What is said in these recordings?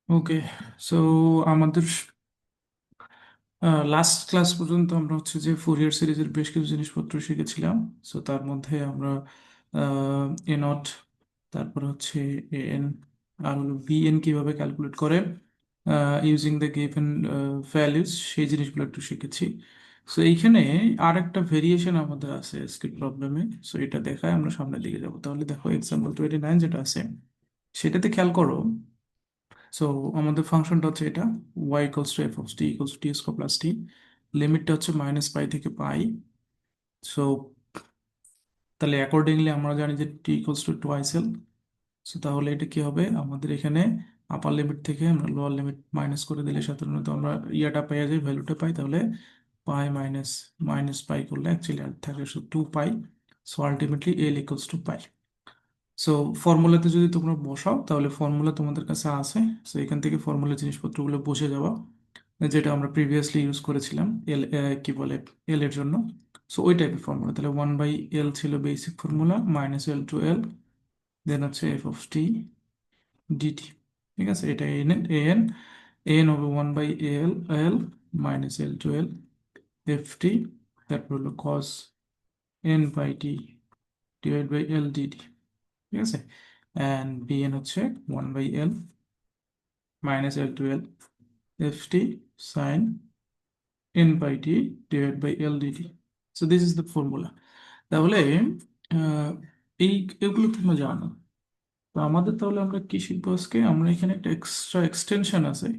ওকে, so আমাদের last class পর্যন্ত আমরা হচ্ছে যে ফুরিয়ার সিরিজের বেশ কিছু জিনিসপত্র শিখেছিলাম। সো তার মধ্যে আমরা এ নট, তারপর হচ্ছে এ এন, আর হলো বি এন কিভাবে ক্যালকুলেট করে ইউজিং দ্য গিভেন ভ্যালুস, সেই জিনিসগুলো একটু শিখেছি। সো এইখানে আর একটা ভেরিয়েশন আমাদের আছে স্ক্রিপ্ট প্রবলেমে। সো এটা দেখায় আমরা সামনের দিকে যাব। তাহলে দেখো এক্সাম্পল 29 যেটা আছে সেটাতে খেয়াল করো। সো আমাদের ফাংশনটা হচ্ছে এটা, y equals to F of T equals to T square plus T. লিমিটটা হচ্ছে মাইনাস পাই থেকে পাই। সো তাহলে অ্যাকর্ডিংলি আমরা জানি যে T equals to twice L. So তাহলে এটা কি হবে, আমাদের এখানে আপার লিমিট থেকে আমরা লোয়ার লিমিট মাইনাস করে দিলে সাধারণত আমরা ইয়াটা পেয়ে যাই, ভ্যালুটা পাই। তাহলে পাই মাইনাস মাইনাস পাই করলে অ্যাকচুয়ালি আর থাকে শুধু 2 পাই। So ultimately L equals to pi. So ফর্মুলাতে যদি তোমরা বসাও তাহলে ফর্মুলা তোমাদের কাছে আছে। সো এখান থেকে ফর্মুলা জিনিসপত্রগুলো বসে যাওয়া, যেটা আমরা প্রিভিয়াসলি ইউজ করেছিলাম এল, কি বলে, এল এর জন্য। সো ওই টাইপের ফর্মুলা, তাহলে 1/L ছিল basic formula, minus L to এল, দেন হচ্ছে এফ অফ টি ডিটি। ঠিক আছে, এটা এন, এন এন হবে 1/L L minus L to L F T, তারপর হলো cos N by T divide by L DT. ঠিক আছে, অ্যান্ড বিএন হচ্ছে 1/L minus L to L F T sine n by t divided by l dt. So this is the formula. তাহলে আহ, এই এগুলো তোমরা জানো। তো আমাদের তাহলে আমরা কি শিখবো আজকে, আমরা এখানে একটা এক্সট্রা এক্সটেনশন আছে,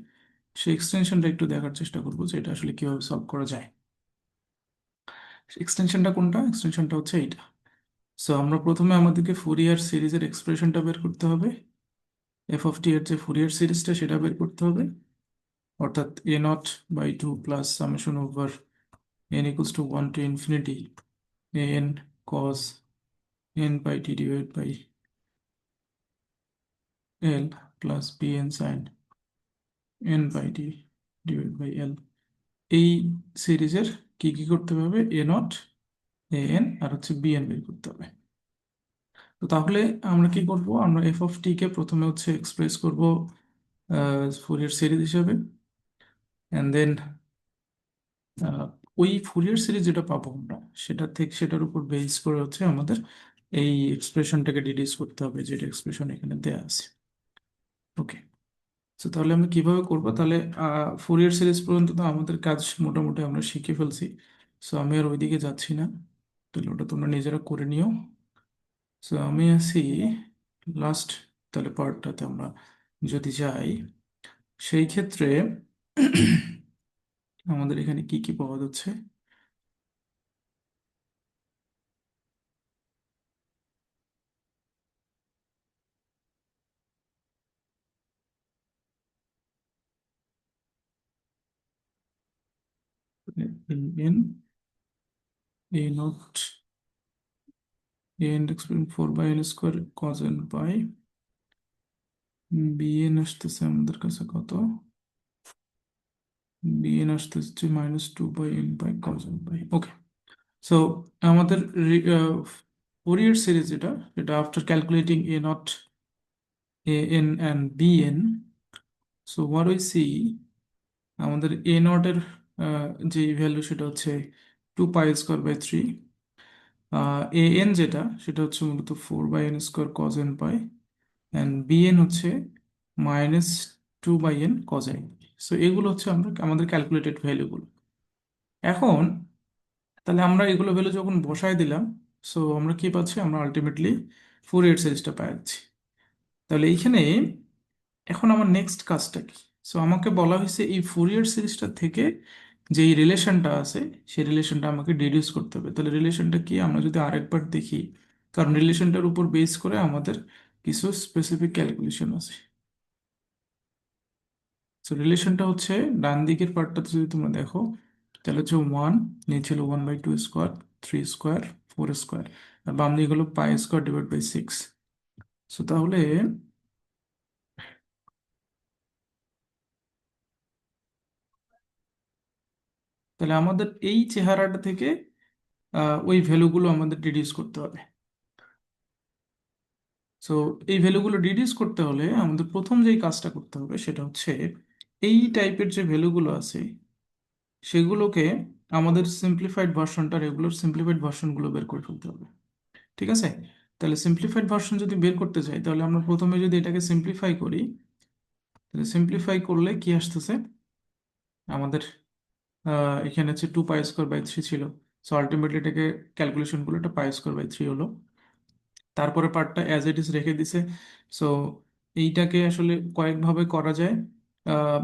সেই এক্সটেনশনটা একটু দেখার চেষ্টা করবো যে এটা আসলে কিভাবে সলভ করা যায়। এক্সটেনশনটা কোনটা, এক্সটেনশনটা হচ্ছে এইটা। সো আমরা প্রথমে আমাদেরকে ফুরিয়ার সিরিজের এক্সপ্রেশনটা বের করতে হবে, এফ অফ টি এর যে ফুরিয়ার সিরিজটা সেটা বের করতে হবে। অর্থাৎ a0/2 plus summation over n equals to 1 to infinity an cos n by t divided by l plus bn sin n by t divided by l। এই সিরিজের কি কি করতে হবে, এ নট, এ এন আর হচ্ছে বি এন বের করতে হবে। তো তাহলে আমরা কি করব, আমরা এফ অফ টি কে প্রথমে হচ্ছে এক্সপ্রেস করব ফুরিয়ার সিরিজ হিসেবে, অ্যান্ড দেন ওই ফুরিয়ার সিরিজ যেটা পাবো আমরা সেটা থেকে, সেটার উপর বেস করে হচ্ছে আমাদের এই এক্সপ্রেশনটাকে ডিডিউস করতে হবে, যেটা এক্সপ্রেশন এখানে দেয়া আছে। ওকে, তো তাহলে আমরা কিভাবে করব, তাহলে ফুরিয়ার সিরিজ পর্যন্ত তো আমাদের কাজ মোটামুটি আমরা শিখে ফেলছি। সো আমি আর ওইদিকে যাচ্ছি না, তাহলে ওটা তোমরা নিজেরা করে নিও। সো আমি আছি লাস্ট, তাহলে পার্টটাতে আমরা যদি যাই, সেই ক্ষেত্রে আমাদের এখানে কি কি পাওয়া যাচ্ছে। N, A naught, N experiment 4/L² cos n pi, BN আসতেছে আমাদের কাছে কত, বিএন আসতেছে -2/n pi cos n pi. Okay, so আমাদের ফুরিয়ার সিরিজ যেটা, এটা after calculating A naught, A N and B N, so what we see, আমাদের A not এর যে ভ্যালু সেটা হচ্ছে 2π² বাই 3। এ এন যেটা সেটা হচ্ছে মূলত 4/n² cos n pi, and B N হচ্ছে -2/n cos n। সো এগুলো হচ্ছে আমরা আমাদের ক্যালকুলেটেড ভ্যালুগুলো। এখন তাহলে আমরা এগুলো ভ্যালু যখন বসায় দিলাম, সো আমরা কি পাচ্ছি, আমরা আলটিমেটলি ফুরিয়ার সিরিজটা পাচ্ছি। তাহলে এইখানে এখন আমার নেক্সট কাজটা কি, সো আমাকে বলা হয়েছে এই ফুরিয়ার সিরিজটা থেকে যে এই রিলেশনটা আছে সেই রিলেশনটা আমাকে ডিডিউস করতে হবে। তাহলে রিলেশনটা কি আমরা যদি আরেকবার দেখি, কারণ রিলেশনটার উপর বেস করে আমাদের কিছু স্পেসিফিক ক্যালকুলেশন আছে। সো রিলেশনটা হচ্ছে ডান দিকের পার্টটাতে যদি তোমরা দেখো, তাহলে হচ্ছে 1, নিচে হলো 1/2², 3², 4², আর বাম দিকে হলো π² ডিভাইড বাই 6। সো তাহলে তাহলে আমাদের এই চেহারাটা থেকে ওই ভ্যালুগুলো আমাদের ডিডিউস করতে হবে। সো এই ভ্যালুগুলো রিডিউস করতে হলে আমাদের প্রথম যেই কাজটা করতে হবে সেটা হচ্ছে এই টাইপের যে ভ্যালুগুলো আছে সেগুলোকে আমাদের সিম্পলিফাইড ভার্সনটা রেগুলার সিম্পলিফাইড ভার্সনগুলো বের করে ফেলতে হবে। ঠিক আছে? তাহলে সিম্পলিফাইড ভার্সন যদি বের করতে চাই তাহলে আমরা প্রথমে যদি এটাকে সিম্পলিফাই করি, তাহলে সিম্পলিফাই করলে কি আসতেছে আমাদের, এখানে হচ্ছে 2 পাই স্কোয়ার বাই 3 ছিল। সো আলটিমেটলি এটাকে ক্যালকুলেশন করলে এটা পাই স্কোয়ার বাই 3 হলো। তারপরে পার্টটা অ্যাজ ইট ইজ রেখে দিছে। সো এইটাকে আসলে কয়েকভাবে করা যায়। আহ,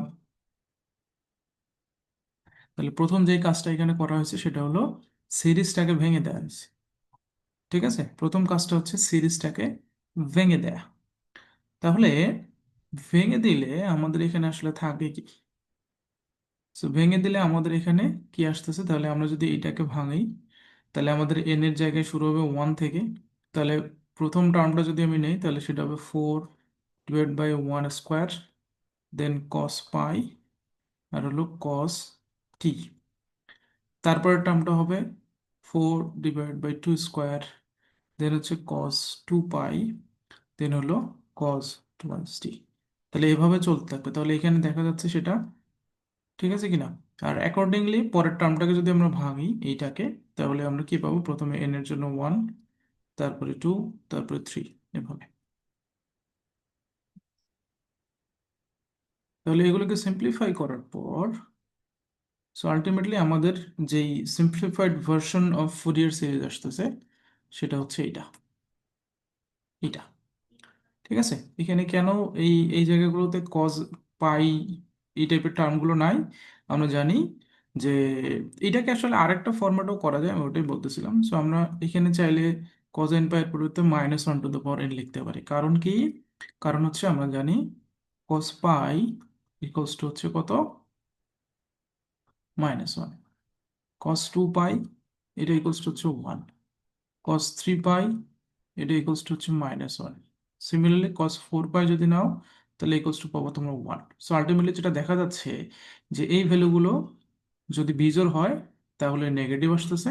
তাহলে প্রথম যে কাজটা এখানে করা হয়েছে সেটা হলো সিরিজটাকে ভেঙে দেওয়া হয়েছে। ঠিক আছে, প্রথম কাজটা হচ্ছে সিরিজটাকে ভেঙে দেয়া। তাহলে ভেঙে দিলে আমাদের এখানে আসলে থাকে কি, সো ভেঙে দিলে আমাদের এখানে কি আসতেছে, তাহলে আমরা যদি এটাকে ভাঙি তাহলে আমাদের এন এর জায়গায় শুরু হবে 1 থেকে। তাহলে প্রথম টার্মটা যদি আমি নেই তাহলে সেটা হবে 4 ডিভাইড বাই 1 স্কোয়ার, দেন কস পাই, আর হলো কস টি। তারপরের টার্মটা হবে 4 ডিভাইড বাই 2 স্কোয়ার, দেন হচ্ছে কস 2 পাই, দেন হলো কস টুয়াইস টি। তাহলে এভাবে চলতে থাকবে। তাহলে এখানে দেখা যাচ্ছে সেটা ঠিক আছে কিনা। আর অ্যাকর্ডিংলি পরের টার্মটাকে যদি আমরা ভাঙি এইটাকে, তাহলে আমরা কি পাবো, প্রথমে এন এর জন্য 1, তারপরে 2, তারপরে 3, এভাবে। তাহলে এগুলোকে সিম্পলিফাই করার পর, সো আলটিমেটলি আমাদের যেই simplified version of Fourier series আসতেছে সেটা হচ্ছে এইটা, এটা। ঠিক আছে, এখানে কেন এই এই জায়গাগুলোতে কজ পাই এই টাইপের টার্মগুলো নাই আমরা জানি যে এটাকে আসলে আরেকটা ফরম্যাটও করা যায়, আমি ওটাই বলতেছিলাম। সো আমরা এখানে চাইলে কজ এন পাই এর পরিবর্তে -1 টু দ্য পাওয়ার এন লিখতে পারি। কারণ কি, কারণ হচ্ছে আমরা জানি কজ পাই ইকুয়ালস টু হচ্ছে কত, -1। কজ 2 পাই এটা ইকুয়ালস টু হচ্ছে 1। কস 3 পাই এটা ইকুয়ালস টু হচ্ছে -1। সিমিলারলি কস 4 পাই যদি নাও তাহলে ইকুয়ালস টু পাবো তোমরা 1। সো আলটিমেটলি যেটা দেখা যাচ্ছে যে এই ভ্যালুগুলো যদি বিজোড় হয় তাহলে নেগেটিভ আসতেছে,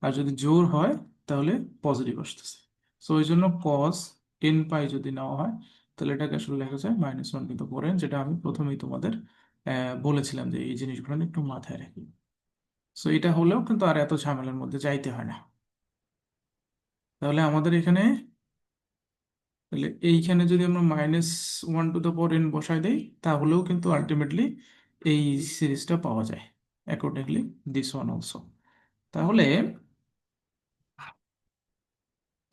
আর যদি জোড় হয় তাহলে পজিটিভ আসতেছে। সো ওই জন্য কস এন পাই যদি নেওয়া হয় তাহলে এটাকে আসলে লেখা যায় -1 কিন্তু পড়েন, যেটা আমি প্রথমেই তোমাদের বলেছিলাম যে এই জিনিসগুলো একটু মাথায় রাখি। সো এটা হলেও কিন্তু আর এত ঝামেলার মধ্যে যাইতে হয় না। তাহলে আমাদের এখানে, তাহলে এইখানে যদি আমরা -1 টু দ্য পাওয়ার এন বসাই দেই তাহলেও কিন্তু আলটিমেটলি এই সিরিজটা পাওয়া যায় অ্যাকর্ডিংলি দিস ওয়ান অলসো। তাহলে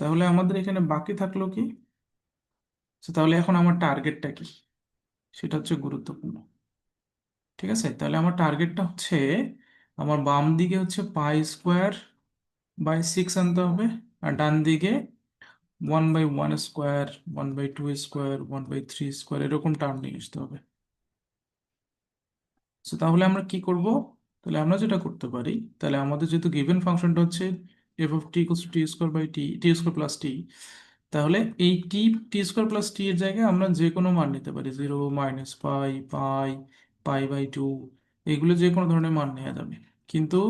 তাহলে আমাদের এখানে বাকি থাকলো কি, So, তাহলে এখন আমার টার্গেটটা কি সেটা হচ্ছে গুরুত্বপূর্ণ। ঠিক আছে, তাহলে আমার টার্গেটটা হচ্ছে আমার বাম দিকে হচ্ছে পাই স্কোয়ার বাই 6 আনতে হবে, আর ডান দিকে 1/1 স্কোয়ার, 1/2 স্কোয়ার, 1/3 স্কোয়ার এরকম টার্ম নিয়ে আসতে হবে। So, তাহলে আমরা কি করব, তাহলে আমরা যেটা করতে পারি, তাহলে আমাদের যেহেতু গিভেন ফাংশনটা হচ্ছে F of T equals to T square by T, T square plus T, তাহলে এই টি, টি স্কোয়ার প্লাস টি এর জায়গায় আমরা যে কোনো মান নিতে পারি, 0, -পাই, পাই, পাই/2, এগুলো যে কোনো ধরনের মান নেওয়া যাবে। কিন্তু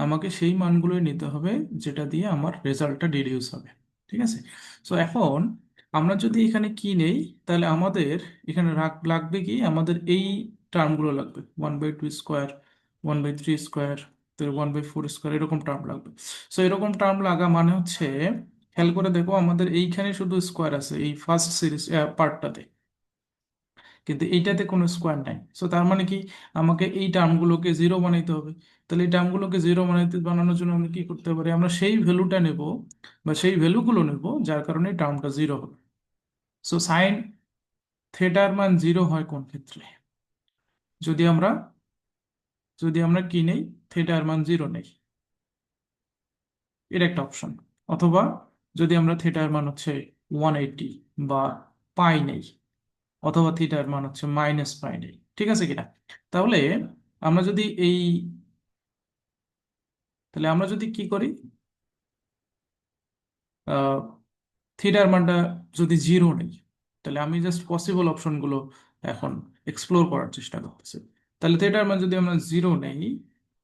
আমাকে সেই মানগুলোই নিতে হবে যেটা দিয়ে আমার রেজাল্টটা ডিডিউস হবে। ঠিক আছে, সো এখন আমরা যদি এখানে কি নেই, তাহলে আমাদের এখানে লাগবে কি, আমাদের এই টার্মগুলো লাগবে 1/2 স্কোয়ার, 1/3 স্কোয়ার, 1/4 স্কোয়ার, এরকম টার্ম লাগবে। সো এরকম টার্ম লাগা মানে হচ্ছে, খেয়াল করে দেখো আমাদের এইখানে শুধু স্কোয়ার আছে এই ফার্স্ট সিরিজ পার্টটাতে, কিন্তু এইটাতে কোনো স্কোয়ার নাই। সো তার মানে কি, আমাকে এই টার্মগুলোকে জিরো বানাইতে হবে। তাহলে এই টার্মগুলোকে জিরো বানানোর জন্য আমরা কি করতে পারি, আমরা সেই ভ্যালুটা নেব বা সেই ভ্যালুগুলো নেব যার কারণে টার্মটা জিরো হবে। সো সাইন থেটার মান জিরো হয় কোন ক্ষেত্রে, যদি আমরা যদি আমরা কি নেই, থেটার মান জিরো নেই, এর একটা অপশন। অথবা যদি আমরা থেটার মান হচ্ছে 180 বা পাই নেই, অথবা থিটার মান হচ্ছে -পাই নেই। ঠিক আছে কিনা। তাহলে আমরা যদি এই, তাহলে আমরা যদি কি করি, থিটার মানটা যদি জিরো নেই, তাহলে আমি জাস্ট পসিবল অপশনগুলো এখন এক্সপ্লোর করার চেষ্টা করতেছি। তাহলে থিটার মান যদি আমরা জিরো নেই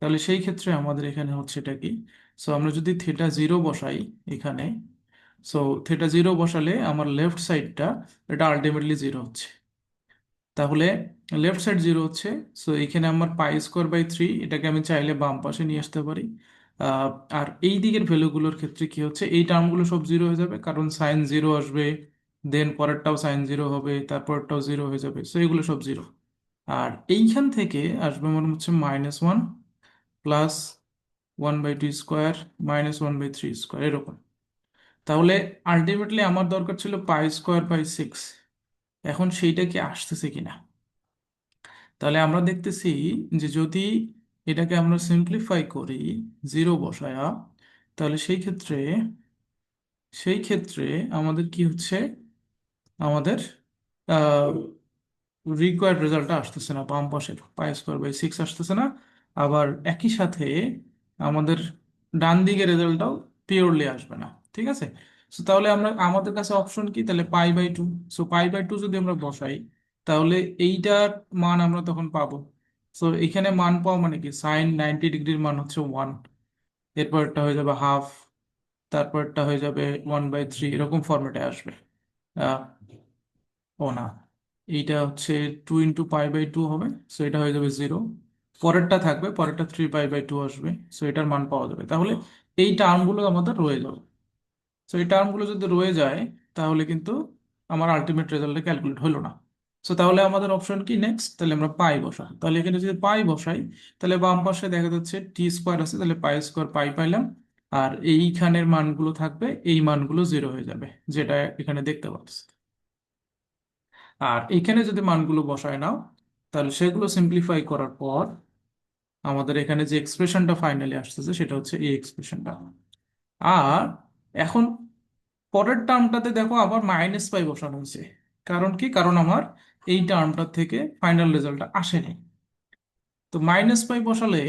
তাহলে সেই ক্ষেত্রে আমাদের এখানে হচ্ছে এটা কি, সো আমরা যদি থিটা জিরো বসাই এখানে, সো থেটা জিরো বসালে আমার লেফট সাইডটা এটা আলটিমেটলি জিরো হচ্ছে। তাহলে লেফট সাইড জিরো হচ্ছে। সো এখানে আমার পাই স্কোয়ার বাই 3, এটাকে আমি চাইলে বাম পাশে নিয়ে আসতে পারি। আহ, আর এই দিকের ভ্যালুগুলোর ক্ষেত্রে কি হচ্ছে, এই টার্মগুলো সব জিরো হয়ে যাবে, কারণ সাইন জিরো আসবে, দেন পরেরটাও সাইন জিরো হবে, তারপরটাও জিরো হয়ে যাবে, সো এগুলো সব জিরো। আর এইখান থেকে আসবে আমার হচ্ছে -1 প্লাস 1/2 স্কোয়ার -1/3 স্কোয়ার এরকম। তাহলে আলটিমেটলি আমার দরকার ছিল পাই স্কোয়ার বাই 6। এখন সেইটা কি আসতেছে কিনা, তাহলে আমরা দেখতেছি যে যদি এটাকে আমরা সিম্পলিফাই করি জিরো বসায়া, তাহলে সেই ক্ষেত্রে আমাদের কি হচ্ছে, আমাদের রিকোয়ার্ড রেজাল্টটা আসতেছে না, বাম পাশের পাই স্কোয়ার বাই 6 আসতেছে না। আবার একই সাথে আমাদের ডান দিকের রেজাল্টটাও পিওরলি আসবে না। ঠিক আছে, সো তাহলে আমরা, আমাদের কাছে অপশন কি, তাহলে pi by 2। So pi by 2 যদি আমরা বসাই, তাহলে এইটার মান আমরা তখন পাবো। সো এখানে মান পাওয়া মানে কি, sin 90 ডিগ্রির মান হচ্ছে 1, এরপরটা হয়ে যাবে হাফ, তারপরটা হয়ে যাবে 1/3, এরকম ফরম্যাটে আসবে। আহ, ও না, এইটা হচ্ছে 2 × পাই বাই 2 হবে, সো এটা হয়ে যাবে 0। পরেরটা থাকবে, পরেরটা 3 পাই বাই 2 আসবে, সো এটার মান পাওয়া যাবে। তাহলে এই টার্মগুলো আমাদের রয়ে যাবে। সো এই টার্মগুলো যদি রয়ে যায়, তাহলে কিন্তু আমার আলটিমেট রেজাল্টটা ক্যালকুলেট হলো না। সো তাহলে আমাদের অপশন কি নেক্সট, তাহলে আমরা পাই বসাই। তাহলে এখানে যদি পাই বসাই, তাহলে বাম পাশে দেখা যাচ্ছে টি স্কোয়ার আছে, তাহলে পাই স্কোয়ার পাইলাম। আর এইখানের মানগুলো থাকবে, এই মানগুলো জিরো হয়ে যাবে, যেটা এখানে দেখতে পাচ্ছি। আর এখানে যদি মানগুলো বসায় নাও, তাহলে সেগুলো সিম্পলিফাই করার পর আমাদের এখানে যে এক্সপ্রেশনটা ফাইনালি আসতেছে সেটা হচ্ছে এই এক্সপ্রেশনটা। আর এখন পরের টার্মটাতে দেখো আবার -পাই বসানো হয়েছে। কারণ কি, কারণ আমার এই টার্মটার থেকে ফাইনাল রেজাল্টটা আসেনি। তো -পাই বসালে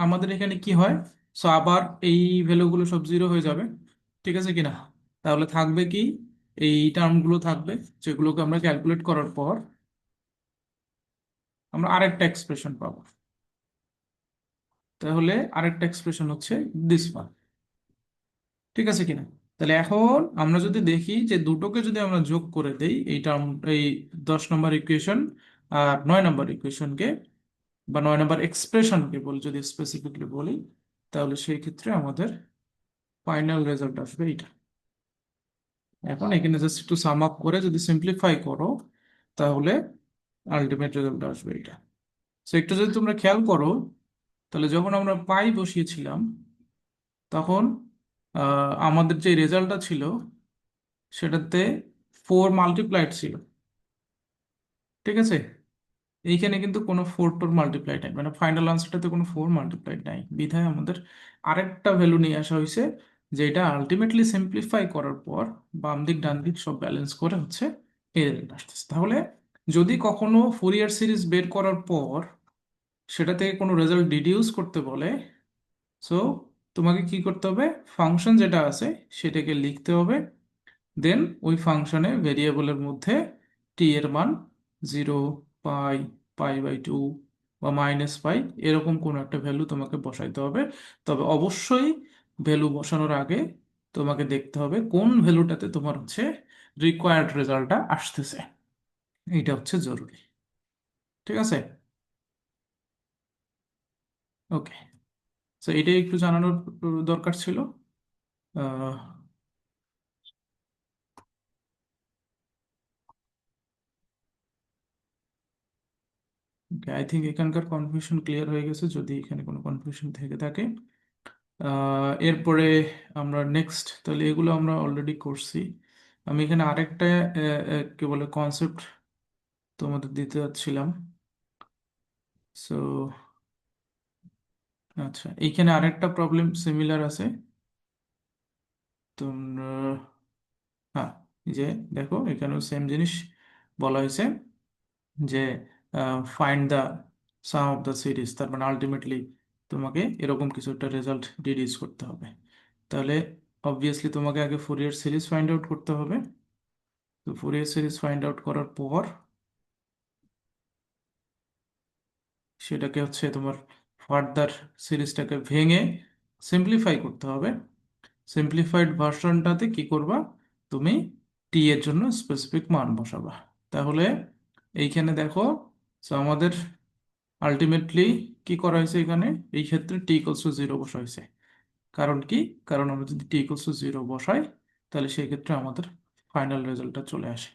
আমাদের এখানে কি হয়, সো আবার এই ভ্যালুগুলো সব জিরো হয়ে যাবে। ঠিক আছে কিনা, তাহলে থাকবে কি, এই টার্মগুলো থাকবে, যেগুলোকে আমরা ক্যালকুলেট করার পর আমরা আরেকটা এক্সপ্রেশন পাবো। তাহলে আরেকটা এক্সপ্রেশন হচ্ছে দিস ওয়ান। ঠিক আছে কিনা, তাহলে এখন আমরা যদি দেখি যে দুটোকে যদি আমরা যোগ করে দেই, এই টার্ম, এই 10 নম্বর ইকুয়েশন আর 9 নম্বর ইকুয়েশনকে, বা 9 নম্বর এক্সপ্রেশনকে বলি, যদি স্পেসিফিকলি বলি, তাহলে সেই ক্ষেত্রে আমাদের ফাইনাল রেজাল্ট আসবে এইটা। এখন এখানে জাস্ট একটু সাম আপ করে যদি সিম্পলিফাই করো, তাহলে আলটিমেট রেজাল্ট আসবে এটা। সো একটু যদি তোমরা খেয়াল করো, তাহলে যখন আমরা পাই বসিয়েছিলাম, তখন আমাদের যে রেজাল্টটা ছিল সেটাতে 4 মাল্টিপ্লাইড ছিল। ঠিক আছে, এইখানে কিন্তু কোনো 4 টোর মাল্টিপ্লাইড নাই, মানে ফাইনাল আনসারটাতে কোনো 4 মাল্টিপ্লাইড নাই, বিধায় আমাদের আরেকটা ভ্যালু নিয়ে আসা হয়েছে, যেটা আলটিমেটলি সিম্পলিফাই করার পর বাম দিক ডান দিক সব ব্যালেন্স করে হচ্ছে এই রেজাল্ট আসতেছে। তাহলে যদি কখনো ফুরিয়ার সিরিজ বের করার পর সেটা থেকে কোনো রেজাল্ট ডিডিউস করতে বলে, সো তোমাকে কি করতে হবে, ফাংশন যেটা আছে সেটাকে লিখতে হবে, দেন ওই ফাংশনে ভেরিয়েবলের মধ্যে টি এর মান 0, পাই, পাই বাই 2 বা -পাই, এরকম কোনো একটা ভ্যালু তোমাকে বসাইতে হবে। তবে অবশ্যই ভ্যালু বসানোর আগে তোমাকে দেখতে হবে কোন ভ্যালুটাতে তোমার হচ্ছে রিকোয়ার্ড রেজাল্টটা আসতেছে, এইটা হচ্ছে জরুরি। ঠিক আছে, ওকে। তো এটাই একটু জানানোর দরকার ছিল। আই থিঙ্ক এখানকার কনফিউশন ক্লিয়ার হয়ে গেছে, যদি এখানে কোনো কনফিউশন থেকে থাকে। এরপরে আমরা নেক্সট, তাহলে এগুলো আমরা অলরেডি করছি। আমি এখানে আরেকটা কি বলে কনসেপ্ট তোমাদের দিতে যাচ্ছিলাম। সো আচ্ছা, এইখানে আরেকটা প্রবলেম সিমিলার আছে। তোমরা, হ্যাঁ, এই যে দেখো এখানেও সেম জিনিস বলা হয়েছে, যে find the some of the series, তার মানে আলটিমেটলি তোমাকে এরকম কিছু একটা রেজাল্ট ডিডিউস করতে হবে। তাহলে অবভিয়াসলি তোমাকে আগে ফুরিয়ার সিরিজ ফাইন্ড আউট করতে হবে। তো ফুরিয়ার সিরিজ ফাইন্ড আউট করার পর সেটাকে হচ্ছে তোমার ফার্দার সিরিজটাকে ভেঙে সিম্পলিফাই করতে হবে। সিম্পলিফাইড ভার্সনটাতে কি করবা, তুমি টি এর জন্য স্পেসিফিক মান বসাবা। তাহলে এইখানে দেখো, তো আমাদের আলটিমেটলি কি করা হয়েছে এখানে, এই ক্ষেত্রে টি ইকুয়ালস টু জিরো বসা হয়েছে। কারণ কি, কারণ আমরা যদি টি ইকুয়ালস টু জিরো বসাই, তাহলে সেই ক্ষেত্রে আমাদের ফাইনাল রেজাল্টটা চলে আসে।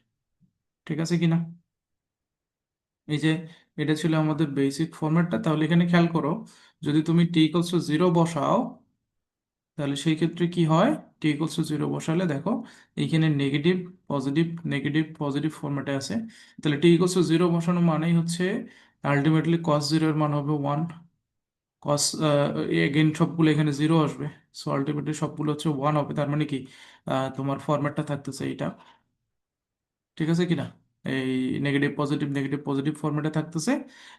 ঠিক আছে কিনা? এই যে এটা ছিল আমাদের বেসিক ফরম্যাটটা। তাহলে এখানে খেয়াল করো, যদি তুমি টি ইকুয়ালস টু জিরো বসাও, তাহলে সেই ক্ষেত্রে কি হয়, টি ইকুয়ালস টু জিরো বসালে দেখো এইখানে নেগেটিভ পজিটিভ নেগেটিভ পজিটিভ ফরম্যাটে আছে। তাহলে টি ইকুয়ালস টু জিরো বসানো মানেই হচ্ছে আলটিমেটলি কস জিরো এর মান হবে ওয়ান। কস এগেন সবগুলো এখানে জিরো আসবে। সো আলটিমেটলি সবগুলো হচ্ছে ওয়ান হবে। তার মানে কি, তোমার ফরম্যাটটা থাকতেছে এইটা। ঠিক আছে কিনা? এই নেগেটিভ পজিটিভ ফরম্যাটে থাকতেছে।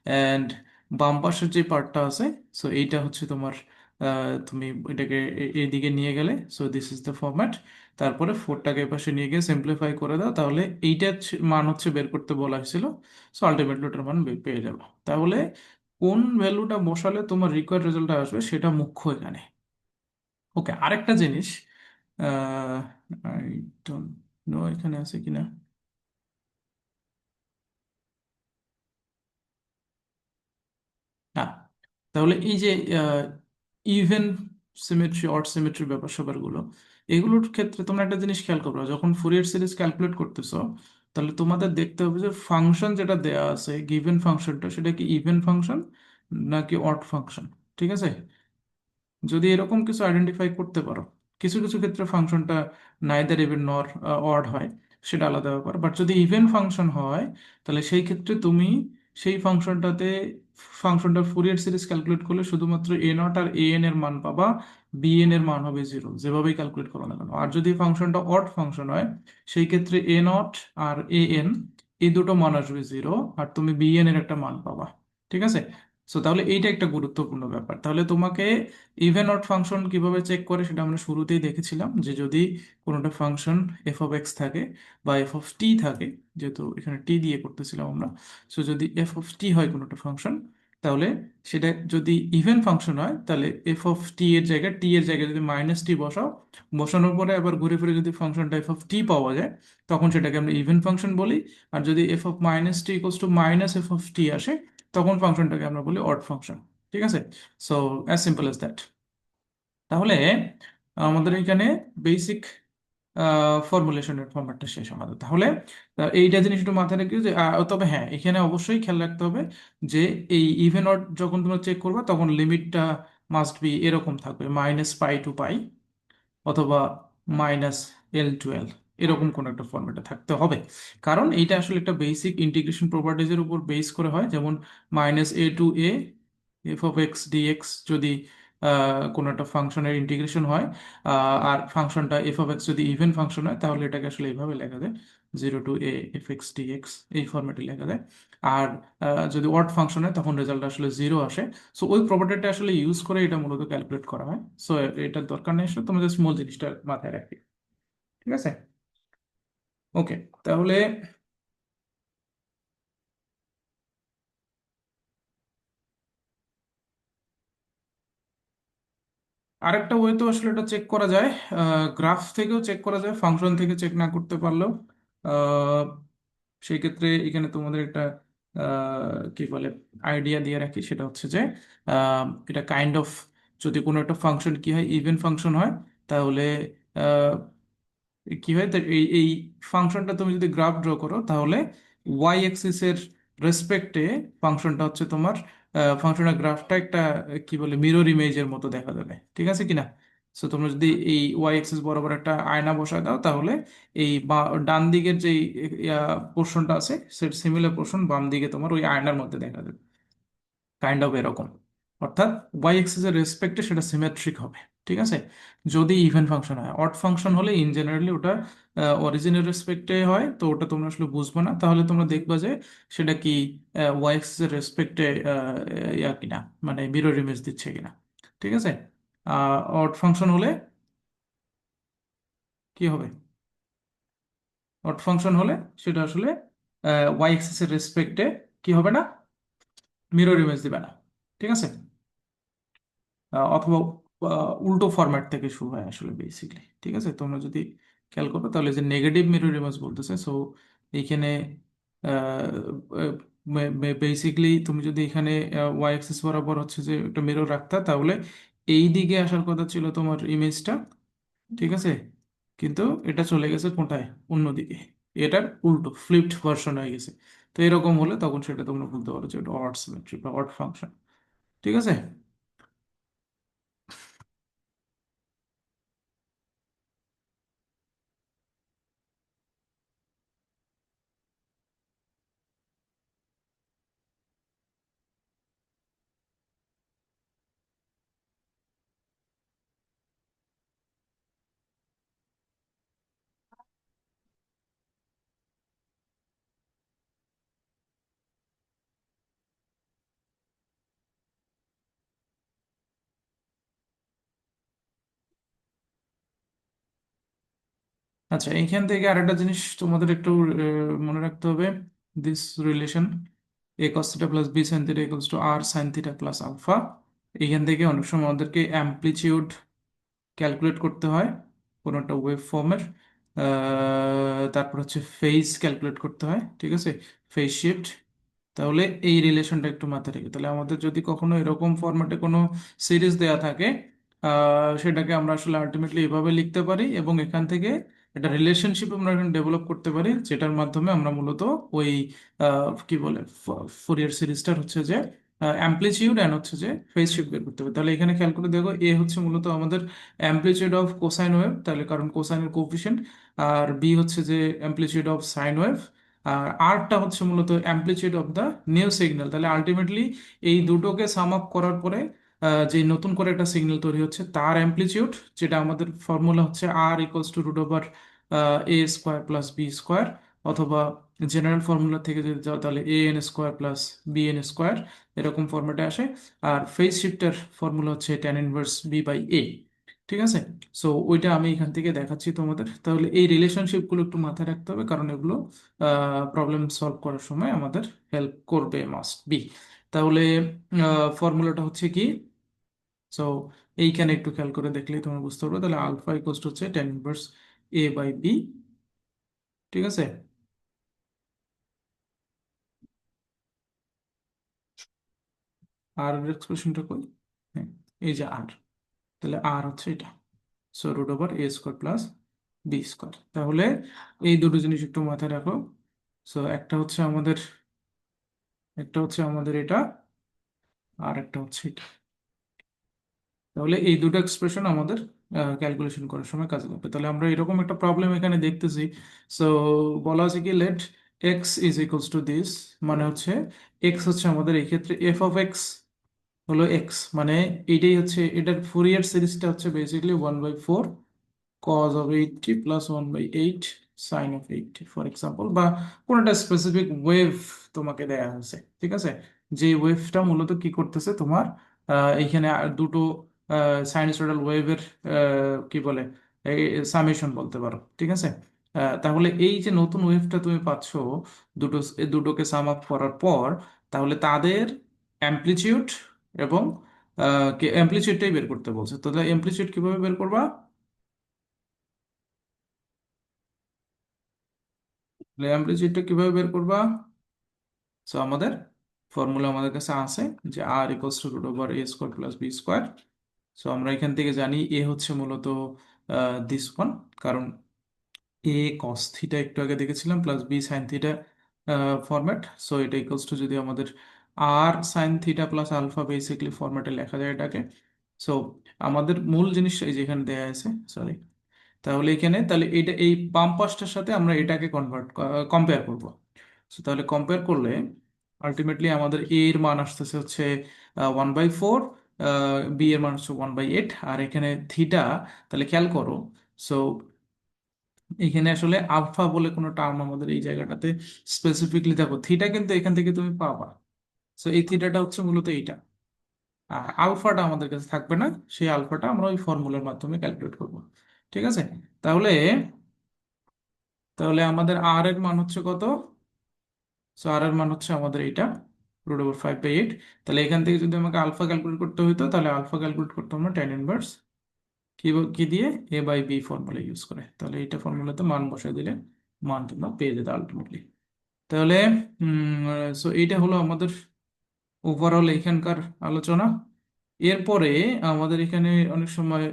অ্যান্ড বাম পাশের যে পার্টটা আছে, সো এইটা হচ্ছে তোমার, তুমি এটাকে এইদিকে নিয়ে গেলে, so this is the format. তারপরে ফোরটাকে পাশে নিয়ে গিয়ে সিম্পলিফাই করে দাও, তাহলে এইটার মান হচ্ছে বের করতে বলা হয়েছিল। সো আলটিমেটলি ওটার মান পেয়ে যাবে। তাহলে কোন ভ্যালুটা বসালে তোমার রিকোয়ার্ড রেজাল্ট আসবে সেটা মুখ্য এখানে। ওকে, আরেকটা জিনিস, আই ডোন্ট নো এখানে আছে কিনা। হ্যাঁ, তাহলে এই যে ইভেন সিমেট্রি অড সিমেট্রি ব্যাপার স্যাপারগুলো, এগুলোর ক্ষেত্রে তোমরা একটা জিনিস খেয়াল করবে, যখন ফুরিয়ার সিরিজ ক্যালকুলেট করতেছো, তাহলে তোমাদের দেখতে হবে যে ফাংশন যেটা দেয়া আছে, গিভেন ফাংশনটা, সেটা কি ইভেন ফাংশন নাকি অড ফাংশন। ঠিক আছে? যদি এরকম কিছু আইডেন্টিফাই করতে পারো, কিছু কিছু ক্ষেত্রে ফাংশনটা নাইদার ইভেন নর অড হয়, সেটা আলাদা ব্যাপার। বাট যদি ইভেন ফাংশন হয়, তাহলে সেই ক্ষেত্রে তুমি সেই ফাংশনটার ফুরিয়ার সিরিজ ক্যালকুলেট করলে শুধুমাত্র এ নট আর এ এন এর মান পাবা, বি এন এর মান হবে জিরো, যেভাবেই ক্যালকুলেট করো না কেন। আর যদি ফাংশনটা অড ফাংশন হয়, সেই ক্ষেত্রে এ নট আর এ এন, এই দুটো মান আসবে জিরো, আর তুমি বি এন এর একটা মান পাবা। ঠিক আছে? সো তাহলে এইটা একটা গুরুত্বপূর্ণ ব্যাপার। তাহলে তোমাকে ইভেন অড ফাংশন কিভাবে চেক করে সেটা আমরা শুরুতেই দেখেছিলাম, যে যদি কোনোটা ফাংশন এফ অফ এক্স থাকে বা এফ অফ টি থাকে, যেহেতু এখানে টি দিয়ে করতেছিলাম আমরা, সো যদি এফ অফ টি হয় কোনোটা ফাংশন, তাহলে সেটা যদি ইভেন ফাংশন হয়, তাহলে এফ অফ টি এর জায়গায় যদি মাইনাস টি বসাও, বসানোর পরে আবার ঘুরে ফিরে যদি ফাংশনটা এফ অফ টি পাওয়া যায়, তখন সেটাকে আমরা ইভেন ফাংশন বলি। আর যদি F of minus T equals to minus F of T আসে, তখন ফাংশনটাকে আমরা বলি অড ফাংশন। ঠিক আছে? So as simple as that. তাহলে আমাদের এখানে বেসিক ফর্মুলেশনের ফরম্যাটটা শেষ আমাদের। তাহলে এইটা জিনিস একটু মাথায় রেখে যে তবে হ্যাঁ, এখানে অবশ্যই খেয়াল রাখতে হবে যে এই ইভেন অড যখন তোমরা চেক করবে, তখন লিমিটটা মাস্ট বি এরকম থাকবে, মাইনাস পাই টু পাই অথবা -L to L, এরকম কোন একটা ফরম্যাটে থাকতে হবে। কারণ এইটা আসলে একটা বেসিক ইন্টিগ্রেশন প্রপার্টিজের উপর বেস করে হয়। যেমন -a to a F of X DX, যদি কোনো একটা ফাংশনের ইন্টিগ্রেশন হয়, আর ফাংশনটা এফ অফ এক্স যদি ইভেন ফাংশন হয়, তাহলে এটাকে আসলে এইভাবে লেখা যায়, 0 to a F X DX, এই ফরম্যাটে লেখা যায়। আর যদি অড ফাংশন হয়, তখন রেজাল্ট আসলে জিরো আসে। সো ওই প্রপার্টিটা আসলে ইউজ করে এটা মূলত ক্যালকুলেট করা হয়। সো এটার দরকার নেই, আসলে তোমাদের স্মল জিনিসটা মাথায় রাখি। ঠিক আছে? ওকে, তাহলে আরেকটা ওয়ে তো আসলে এটা চেক করা যায়, গ্রাফ থেকেও চেক করা যায়, ফাংশন থেকে চেক না করতে পারলেও। আহ, সেই ক্ষেত্রে এখানে তোমাদের একটা কি বলে আইডিয়া দিয়ে রাখি, সেটা হচ্ছে যে এটা কাইন্ড অফ, যদি কোনো একটা ফাংশন কি হয়, ইভেন ফাংশন হয়, তাহলে কি হয়, এই এই ফাংশনটা তুমি যদি গ্রাফ ড্র করো, তাহলে ওয়াই এক্সিস এর রেসপেক্টে ফাংশনটা হচ্ছে তোমার, ফাংশনের গ্রাফটা একটা কি বলে মিরর ইমেজের মতো দেখা যাবে। ঠিক আছে কিনা? সো তোমরা যদি এই ওয়াই এক্সিস বরাবর একটা আয়না বসায় দাও, তাহলে এই ডান দিকের যে পোর্শনটা আছে, সেটা সিমিলার পোর্শন বাম দিকে তোমার ওই আয়নার মধ্যে দেখা যাবে, কাইন্ড অফ এরকম। অর্থাৎ ওয়াই এক্সিস এর রেসপেক্টে সেটা সিমেট্রিক হবে। ঠিক আছে? যদি ইভেন ফাংশন হয়, অড ফাংশন হলে ইন জেনারেলি ওটা অরিজিনের রেসপেক্টে হয়, তো ওটা তোমরা আসলে বুঝবে না। তাহলে তোমরা দেখবা যে সেটা কি ওয়াই এক্সিস এর রেসপেক্টে ইয়া কিনা, মানে মিরর ইমেজ দিচ্ছে কিনা। ঠিক আছে? অড ফাংশন হলে কি হবে, অড ফাংশন হলে সেটা আসলে ওয়াই এক্সিস এর রেসপেক্টে কি হবে না, মিরর ইমেজ দিবে না। ঠিক আছে? অথবা উল্টো ফরম্যাট থেকে শুরু হয় আসলে বেসিকলি। ঠিক আছে, তোমরা যদি খেয়াল করো তাহলে যে নেগেটিভ মিরর ইমেজ বলতেছে, সো এইখানে বেসিকলি তুমি যদি এখানে ওয়াই অ্যাক্সিস বরাবর হচ্ছে যে একটা মিরর রাখতা, তাহলে এই দিকে আসার কথা ছিল তোমার ইমেজটা। ঠিক আছে, কিন্তু এটা চলে গেছে কোথায়, অন্যদিকে। এটার উল্টো ফ্লিপড ভার্সন হয়ে গেছে। তো এরকম হলে তখন সেটা তোমরা বলতে পারো যে এটা অড সিমেট্রি বা অড ফাংশন। ঠিক আছে। আচ্ছা, এইখান থেকে আরেকটা জিনিস তোমাদের একটু মনে রাখতে হবে। This relation A cos theta plus B sine theta equals to R sine theta plus alpha. এইখান থেকে অনেক সময় আমাদেরকে অ্যামপ্লিটিউড ক্যালকুলেট করতে হয় কোনো একটা ওয়েভ ফর্মের। তারপর হচ্ছে ফেজ ক্যালকুলেট করতে হয়। ঠিক আছে, ফেজ শিফট। তাহলে এই রিলেশনটা একটু মাথায় রেখে, তাহলে আমাদের যদি কখনো এরকম ফরম্যাটে কোনো সিরিজ দেয়া থাকে, সেটাকে আমরা আসলে আলটিমেটলি এভাবে লিখতে পারি, এবং এখান থেকে একটা রিলেশনশিপ আমরা এখানে ডেভেলপ করতে পারি, যেটার মাধ্যমে আমরা মূলত ওই কি বলে ফুরিয়ার সিরিজটার হচ্ছে যে অ্যামপ্লিটিউড অ্যান্ড হচ্ছে যে ফেজ শিফট বের করতে হবে। তাহলে এখানে খেয়াল করে দেখো, এ হচ্ছে মূলত আমাদের অ্যামপ্লিটিউড অফ কোসাইন ওয়েভ, তাহলে কারণ কোসাইনের কোফিশিয়েন্ট। আর বি হচ্ছে যে অ্যামপ্লিটিউড অফ সাইন ওয়েভ। আর আরটা হচ্ছে মূলত amplitude of the new signal. তাহলে আলটিমেটলি এই দুটোকে সাম আপ করার পরে যে নতুন করে একটা সিগন্যাল তৈরি হচ্ছে তার অ্যামপ্লিটিউড, যেটা আমাদের ফর্মুলা হচ্ছে আর equals to root over A square plus B square, অথবা জেনারেল ফর্মুলা থেকে যদি যাও তাহলে A N square plus B N square, এরকম ফর্মেটে আসে। আর ফেজ শিফটের ফর্মুলা হচ্ছে tan inverse B by A. ঠিক আছে, সো ওইটা আমি এখান থেকে দেখাচ্ছি তোমাদের। তাহলে এই রিলেশনশিপগুলো একটু মাথায় রাখতে হবে, কারণ এগুলো প্রবলেম সলভ করার সময় আমাদের হেল্প করবে, মাস্ট বি। তাহলে ফর্মুলাটা হচ্ছে কি, সো এইখানে একটু খেয়াল করে দেখলেই তোমরা বুঝতে পারবে। তাহলে আলফা ইকুয়ালস হচ্ছে tan inverse A by B. ঠিক আছে, আর এক্সপ্রেশনটা কই, হ্যাঁ, এই যে আর, তাহলে আর হচ্ছে এটা, so root over A square plus B square. তাহলে এই দুটো জিনিস একটু মাথায় রাখো। সো একটা হচ্ছে আমাদের এটা, আর একটা হচ্ছে এটা। তাহলে এই দুটো এক্সপ্রেশন আমাদের ক্যালকুলেশন করার সময় কাজে লাগবে। তাহলে আমরা এরকম একটা প্রবলেম এখানে দেখতেছি। সো বলা আছে কি, let X is equals to this, মানে হচ্ছে এক্স হচ্ছে আমাদের এই ক্ষেত্রে এফ অফ এক্স হলো এক্স, মানে এইটাই হচ্ছে এটার ফুরিয়ার সিরিজটা হচ্ছে basically 1/4 cos of 80 plus 1/8 sine of 80 for example, বা কোনো একটা স্পেসিফিক ওয়েভ তোমাকে দেয়া হয়েছে। ঠিক আছে, যে ওয়েভটা মূলত কি করতেছে তোমার, এইখানে দুটো সাইনোসয়েডাল ওয়েভের কি বলে এই সামেশন বলতে পারো। ঠিক আছে, তাহলে এই যে নতুন ওয়েভটা তুমি পাচ্ছো, এই দুটোকে সাম আপ করার পর, তাহলে তাদের অ্যামপ্লিটিউড এবং অ্যামপ্লিটিউডটাই বের করতে বলছে। তাহলে অ্যামপ্লিটিউড কিভাবে বের করবা, অ্যামপ্লিটিউডটা কিভাবে বের করবা? সো আমাদের ফর্মুলা আমাদের কাছে আছে যে R equals to root over A square plus B square. So আমরা এখান থেকে জানি এ হচ্ছে মূলত দিস ওয়ান, কারণ এ কস থিটা একটু আগে দেখেছিলাম, plus B sine theta format. So এটা ইকুয়ালস টু যদি আমাদের R sine theta plus alpha basically ফরম্যাটে লেখা যায় এটাকে। সো আমাদের মূল জিনিসটা এই যে এখানে দেয়া আছে, সরি। তাহলে এখানে তাহলে এটা এই বাম পাশটার সাথে আমরা এটাকে কম্পেয়ার করব। So, তাহলে কম্পেয়ার করলে আলটিমেটলি আমাদের এ এর মান আসতেছে হচ্ছে 1/4, বি এর মান হচ্ছে 1/8, আর এখানে থিটা, তাহলে খেয়াল করো। সো এখানে আসলে আলফা বলে কোনো টার্ম আমাদের এই জায়গাটাতে স্পেসিফিকলি দেখো, থিটা কিন্তু এখান থেকে তুমি পাবা। সো এই থিটাটা হচ্ছে মূলত এইটা, আর আলফাটা আমাদের কাছে থাকবে না। সেই আলফাটা আমরা ওই ফর্মুলার মাধ্যমে ক্যালকুলেট করব। ঠিক আছে, তাহলে তাহলে আমাদের আর এর মান হচ্ছে কত, সো আর এর মান হচ্ছে আমাদের এইটা √5/8। তাহলে এখান থেকে যদি আমাকে আলফা ক্যালকুলেট করতে হতো, তাহলে আলফা ক্যালকুলেট করতে আমরা tan ইনভার্স কি কি দিয়ে, A/B ফর্মুলা ইউজ করে। তাহলে এইটা ফর্মুলাতে মান বসাই দিলে মান তোমরা পেয়ে যেতে আলটিমেটলি। তাহলে সো এইটা হলো আমাদের ওভারঅল এখানকার আলোচনা। এরপরে আমাদের এখানে অনেক সময়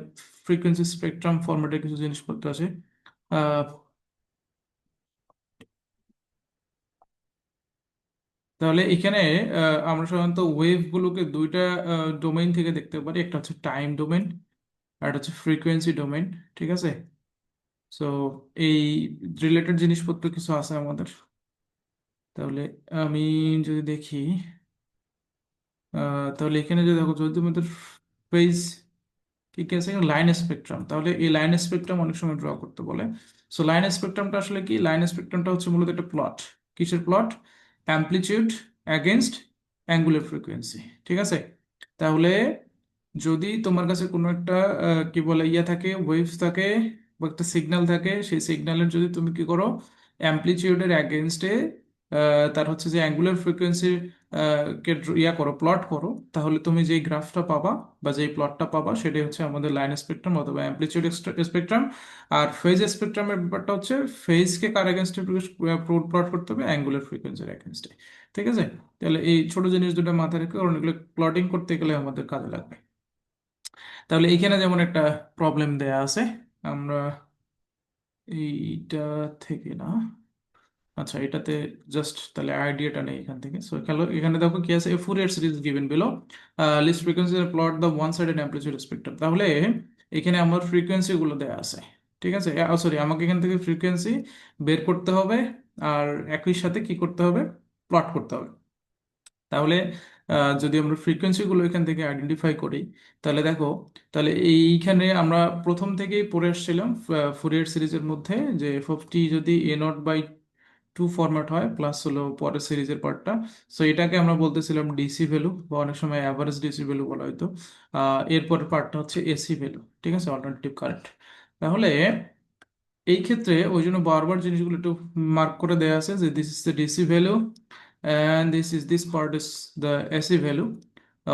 ফ্রিকোয়েন্সি স্পেকট্রাম ফরম্যাটের কিছু জিনিসপত্র আছে। আহ, তাহলে এখানে আমরা সাধারণত ওয়েভগুলোকে দুইটা ডোমেইন থেকে দেখতে পারি, একটা হচ্ছে টাইম ডোমেইন আর একটা হচ্ছে ফ্রিকোয়েন্সি ডোমেইন। ঠিক আছে, সো এই রিলেটেড জিনিসপত্র কিছু আছে আমাদের। তাহলে আমি যদি দেখি, তাহলে এখানে যদি দেখো, যদি আমাদের ফেজ কি কি আছে, লাইন স্পেকট্রাম, তাহলে এই লাইন স্পেকট্রাম অনেক সময় ড্র করতে বলে। সো লাইন স্পেকট্রামটা আসলে কি, লাইন স্পেকট্রামটা হচ্ছে মূলত একটা প্লট। কিসের plot? Amplitude against angular frequency. ঠিক আছে, তাহলে যদি তোমার কাছে কোনো একটা কি বলে ইয়া থাকে, ওয়েভস থাকে বা একটা সিগন্যাল থাকে, সেই সিগন্যালের যদি তুমি কি করো, অ্যামপ্লিটিউডের অ্যাগেনস্টে তার হচ্ছে যে অ্যাঙ্গুলার ফ্রিকোয়েন্সি কে ইয়া করো, প্লট করো, তাহলে তুমি যেই গ্রাফটা পাবা বা যেই প্লটটা পাবা সেটাই হচ্ছে আমাদের লাইন স্পেকট্রাম অথবা অ্যামপ্লিটিউড স্পেকট্রাম। আর ফেজ স্পেকট্রামের ব্যাপারটা হচ্ছে ফেজকে কার এগেনস্টে প্লট করতে হবে, অ্যাঙ্গুলার ফ্রিকোয়েন্সির এগেনস্টে। ঠিক আছে, তাহলে এই ছোট জিনিস দুটো মাথায় রেখে, কারণ এগুলো প্লটিং করতে গেলে আমাদের কাজে লাগবে। তাহলে এখানে যেমন একটা প্রবলেম দেয়া আছে, আমরা এইটা থেকে না, আচ্ছা এটাতে জাস্ট তাহলে আইডিয়াটা নেই এখান থেকে। সো খেলো, এখানে দেখো কি আছে, a Fourier series given below, list frequency plot the one sided amplitude spectrum. তাহলে এখানে আমার ফ্রিকোয়েন্সি গুলো দেয়া আছে। ঠিক আছে, সরি, আমাকে এখান থেকে ফ্রিকোয়েন্সি বের করতে হবে আর একই সাথে কি করতে হবে, প্লট করতে হবে। তাহলে যদি আমরা ফ্রিকোয়েন্সি গুলো এখান থেকে আইডেন্টিফাই করি, তাহলে দেখো, তাহলে এইখানে আমরা প্রথম থেকেই পড়ে আসছিলাম ফুরিয়ার সিরিজের মধ্যে, যে এফ যদি A0/2 ফরম্যাট হয় প্লাস হলো পরের সিরিজের পার্টটা, সো এটাকে আমরা বলতেছিলাম ডিসি ভ্যালু বা অনেক সময় অ্যাভারেজ ডিসি ভ্যালু বলা হতো। এরপরের পার্টটা হচ্ছে এসি ভ্যালু। ঠিক আছে, অল্টারনেটিভ কারেন্ট। তাহলে এই ক্ষেত্রে ওই জন্য বারবার জিনিসগুলো একটু মার্ক করে দেয়া আছে যে this is the DC value and this part is the AC value,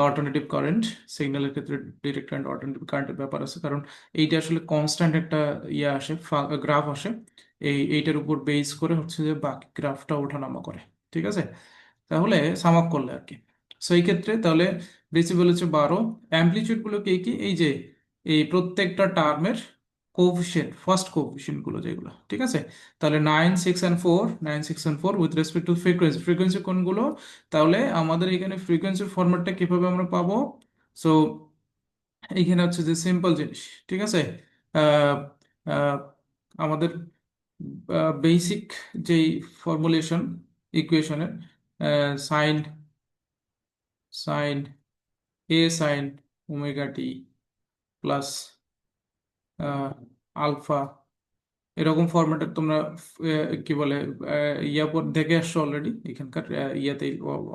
alternative current. সিগন্যালের ক্ষেত্রে ডিরেক্ট কারেন্ট অল্টারনেটিভ কারেন্টের ব্যাপার আছে, কারণ এইটা আসলে কনস্ট্যান্ট একটা ইয়ে আসে, গ্রাফ আসে, এইটার উপর বেস করে হচ্ছে যে বাকি গ্রাফটা ওঠানামা করে। ঠিক আছে, তাহলে সাম আপ করলে আর কি। সো এই ক্ষেত্রে তাহলে ডেসিবেল হচ্ছে 12, অ্যামপ্লিচিউড গুলো কি কি, এই যে এই প্রত্যেকটা টার্মের কোফিশিয়েন্ট, ফার্স্ট কোফিশিয়েন্ট গুলো যেগুলো। ঠিক আছে, তাহলে 9, 6 and 4 with respect to frequency, frequency কোনগুলো, তাহলে আমাদের এখানে ফ্রিকোয়েন্সির ফরম্যাটটা কিভাবে আমরা পাবো। সো এইখানে হচ্ছে যে সিম্পল জিনিস। ঠিক আছে, আহ, আহ, আমাদের বেসিক যেই ফর্মুলেশন ইকুয়েশনের, sign sign sine omega T plus alpha, এরকম ফরম্যাটের তোমরা কি বলে ইয়া পর দেখে আসছো অলরেডি, এখানকার ইয়াতে